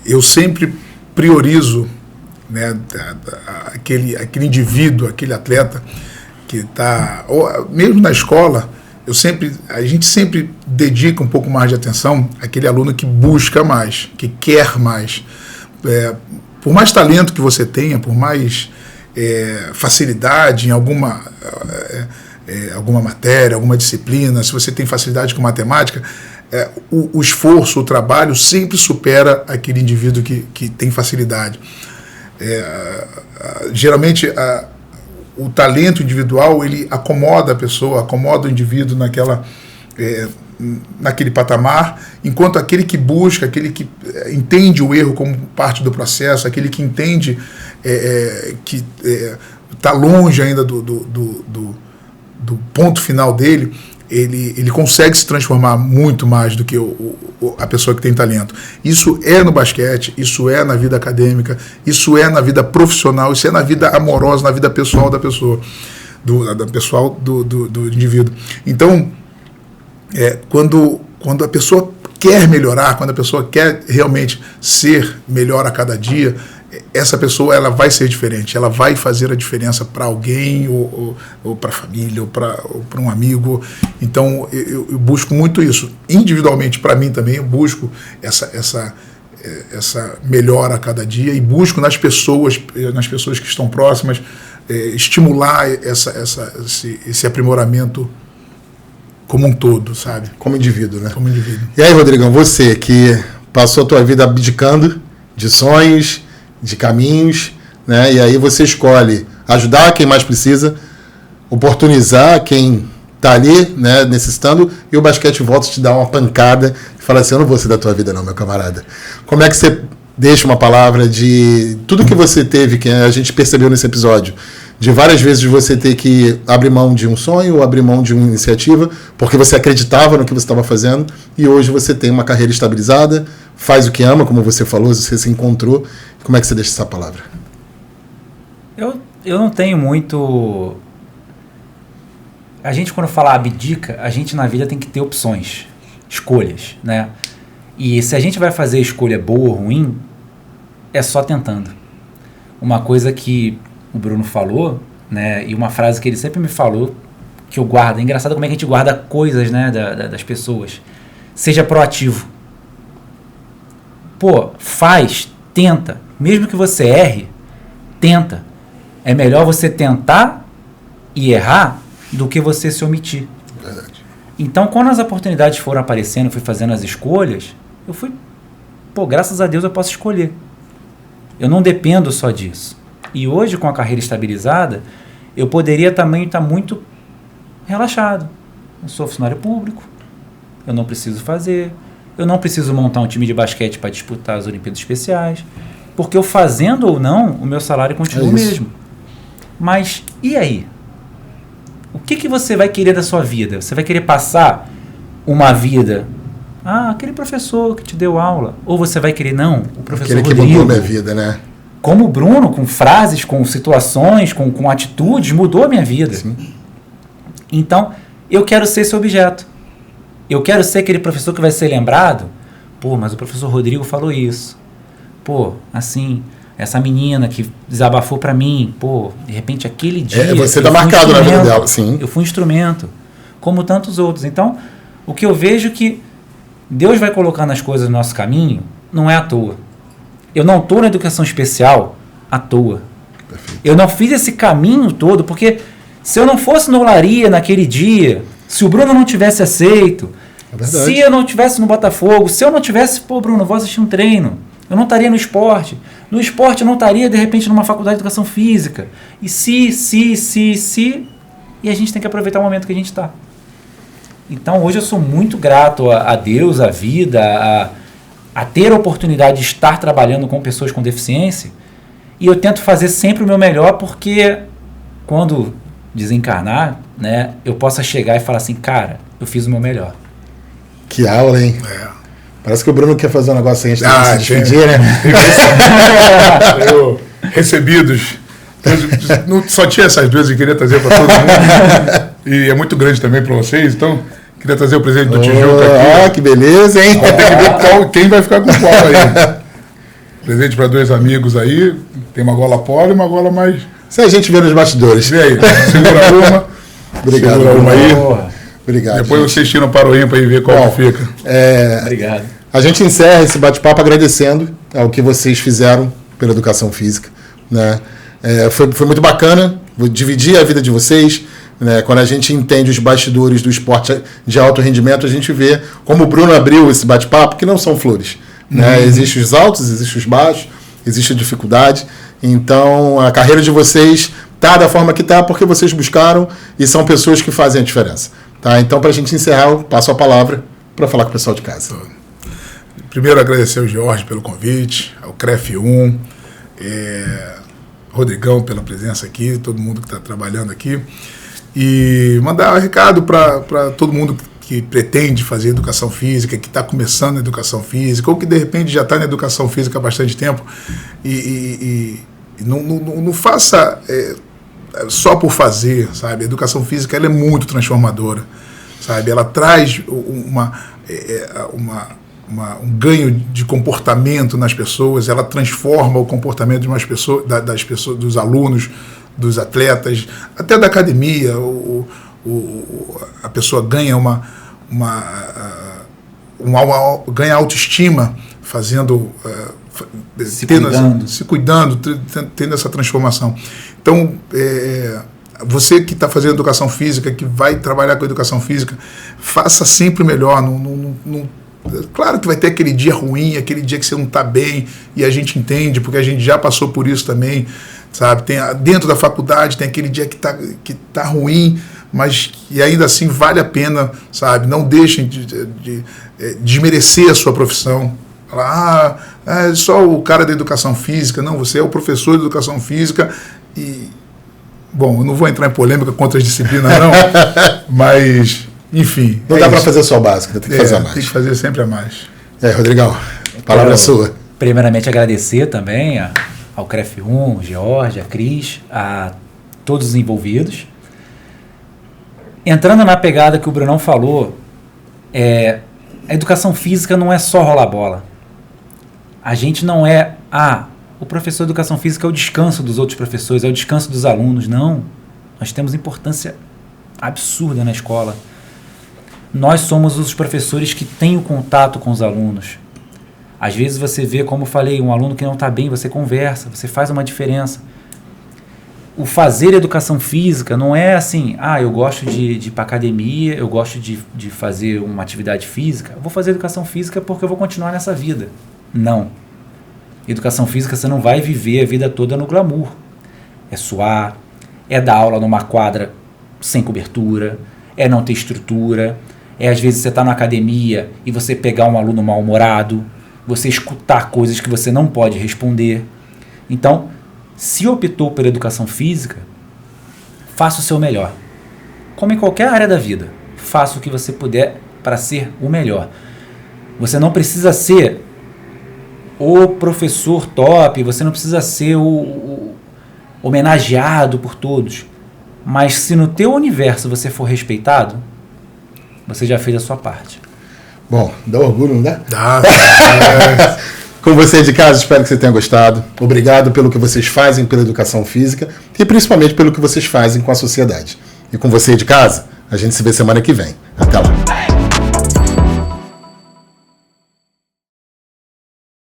eu sempre priorizo, né, aquele indivíduo, aquele atleta que está, mesmo na escola, a gente sempre dedica um pouco mais de atenção àquele aluno que busca mais, que quer mais. Por mais talento que você tenha, por mais facilidade em alguma matéria, alguma disciplina, se você tem facilidade com matemática, o esforço, o trabalho sempre supera aquele indivíduo que tem facilidade. Geralmente o talento individual ele acomoda a pessoa, acomoda o indivíduo naquele patamar, enquanto aquele que busca, aquele que entende o erro como parte do processo, aquele que entende que está longe ainda do ponto final dele, ele consegue se transformar muito mais do que a pessoa que tem talento. Isso é no basquete, isso é na vida acadêmica, isso é na vida profissional, isso é na vida amorosa, na vida pessoal da pessoa, do indivíduo. Então, quando a pessoa quer melhorar, quando a pessoa quer realmente ser melhor a cada dia, essa pessoa ela vai ser diferente, ela vai fazer a diferença para alguém, ou para a família, ou para um amigo. Então, eu busco muito isso. Individualmente, para mim também, eu busco essa melhora a cada dia e busco nas pessoas que estão próximas, estimular esse aprimoramento como um todo, sabe? Como indivíduo, né? Como indivíduo. E aí, Rodrigão, você que passou a tua vida abdicando de sonhos, de caminhos, né? E aí você escolhe ajudar quem mais precisa, oportunizar quem está ali, né, necessitando, e o basquete volta a te dar uma pancada e fala assim, eu não vou ser da tua vida não, meu camarada. Como é que você deixa uma palavra de tudo que você teve, que a gente percebeu nesse episódio, de várias vezes você ter que abrir mão de um sonho ou abrir mão de uma iniciativa, porque você acreditava no que você estava fazendo, e hoje você tem uma carreira estabilizada, faz o que ama, como você falou, você se encontrou. Como é que você deixa essa palavra? Eu não tenho muito... A gente, quando fala abdica, a gente na vida tem que ter opções, escolhas, né? E se a gente vai fazer escolha boa ou ruim, é só tentando. Uma coisa que o Bruno falou, né, e uma frase que ele sempre me falou, que eu guardo, é engraçado como é que a gente guarda coisas, né, das pessoas. Seja proativo. Pô, faz, tenta. Mesmo que você erre, tenta. É melhor você tentar e errar do que você se omitir. Verdade. Então, quando as oportunidades foram aparecendo, eu fui fazendo as escolhas, eu fui, graças a Deus eu posso escolher. Eu não dependo só disso. E hoje, com a carreira estabilizada, eu poderia também estar muito relaxado. Eu sou funcionário público, eu não preciso fazer, eu não preciso montar um time de basquete para disputar as Olimpíadas Especiais, porque eu fazendo ou não, o meu salário continua o mesmo. Mas, e aí? O que você vai querer da sua vida? Você vai querer passar uma vida... aquele professor que te deu aula. Ou você vai querer, não, o professor Rodrigo. Aquele que mudou minha vida, né? Como o Bruno, com frases, com situações, com atitudes, mudou a minha vida. Sim. Então, eu quero ser esse objeto. Eu quero ser aquele professor que vai ser lembrado. Mas o professor Rodrigo falou isso. Assim... Essa menina que desabafou pra mim, de repente aquele dia... Você tá marcado na vida dela, sim. Eu fui um instrumento, como tantos outros. Então, o que eu vejo que Deus vai colocando as coisas no nosso caminho, não é à toa. Eu não estou na educação especial à toa. Perfeito. Eu não fiz esse caminho todo, porque se eu não fosse no Olaria naquele dia, se o Bruno não tivesse aceito, se eu não tivesse no Botafogo, se eu não tivesse, Bruno, vou assistir um treino, eu não estaria no esporte. No esporte eu não estaria, de repente, numa faculdade de educação física. E e a gente tem que aproveitar o momento que a gente está. Então, hoje eu sou muito grato a Deus, à vida, a ter a oportunidade de estar trabalhando com pessoas com deficiência. E eu tento fazer sempre o meu melhor, porque quando desencarnar, né, eu possa chegar e falar assim, cara, eu fiz o meu melhor. Que aula, hein? Parece que o Bruno quer fazer um negócio aí, a gente tem que se despedir, né? Recebidos Só tinha essas duas e queria trazer para todo mundo. E é muito grande também para vocês, então queria trazer o presente do Tijuca aqui. Ah, que beleza, hein? Tem que ver quem vai ficar com qual aí. Presente para 2 amigos aí. Tem uma gola polo e uma gola mais... Isso a gente vê nos bastidores. Vê aí, segura uma. Obrigado. Segura uma aí. Obrigado. Depois gente. vocês tiram para o ímpar e ver qual que fica. Obrigado. A gente encerra esse bate-papo agradecendo ao que vocês fizeram pela educação física, né? Foi muito bacana dividir a vida de vocês, né? Quando a gente entende os bastidores do esporte de alto rendimento, a gente vê como o Bruno abriu esse bate-papo, que não são flores, né? Existem os altos, existem os baixos, existe a dificuldade. Então, a carreira de vocês está da forma que está porque vocês buscaram e são pessoas que fazem a diferença. Tá? Então, para a gente encerrar, eu passo a palavra para falar com o pessoal de casa. Primeiro, agradecer ao Jorge pelo convite, ao CREF1, Rodrigão pela presença aqui, todo mundo que está trabalhando aqui. E mandar um recado para todo mundo que pretende fazer educação física, que está começando a educação física, ou que de repente já está na educação física há bastante tempo e não faça só por fazer, sabe? A educação física ela é muito transformadora, sabe? Ela traz um ganho de comportamento nas pessoas, ela transforma o comportamento de umas pessoas, das pessoas, dos alunos, dos atletas, até da academia. A pessoa ganha ganha autoestima fazendo se cuidando, tendo essa transformação. Então, você que está fazendo educação física, que vai trabalhar com educação física, faça sempre o melhor. Claro que vai ter aquele dia ruim, aquele dia que você não está bem, e a gente entende, porque a gente já passou por isso também, sabe? Dentro da faculdade tem aquele dia que tá ruim, mas que ainda assim vale a pena, sabe? Não deixem de desmerecer a sua profissão. Falar, é só o cara da educação física. Não, você é o professor de educação física e... Bom, eu não vou entrar em polêmica contra as disciplinas, não, mas, enfim. Não dá para fazer só o básico, tem que fazer a mais. Tem que fazer sempre a mais. Rodrigão, a palavra é sua. Primeiramente, agradecer também ao CREF1, ao George, a Cris, a todos os envolvidos. Entrando na pegada que o Brunão falou, a educação física não é só rolar bola. A gente não o professor de educação física é o descanso dos outros professores, é o descanso dos alunos. Não. Nós temos importância absurda na escola. Nós somos os professores que têm o contato com os alunos. Às vezes você vê, como eu falei, um aluno que não está bem, você conversa, você faz uma diferença. O fazer educação física não é assim, eu gosto de ir para academia, eu gosto de fazer uma atividade física, eu vou fazer educação física porque eu vou continuar nessa vida. Não. Educação física você não vai viver a vida toda no glamour. É suar, é dar aula numa quadra sem cobertura, é não ter estrutura, às vezes você está na academia e você pegar um aluno mal-humorado, você escutar coisas que você não pode responder. Então, se optou pela educação física, faça o seu melhor. Como em qualquer área da vida, faça o que você puder para ser o melhor. Você não precisa ser o professor top, você não precisa ser o homenageado por todos. Mas se no teu universo você for respeitado, você já fez a sua parte. Bom, dá orgulho, não dá? Dá. Com você de casa, espero que você tenha gostado. Obrigado pelo que vocês fazem pela educação física e principalmente pelo que vocês fazem com a sociedade. E com você de casa, a gente se vê semana que vem. Até lá.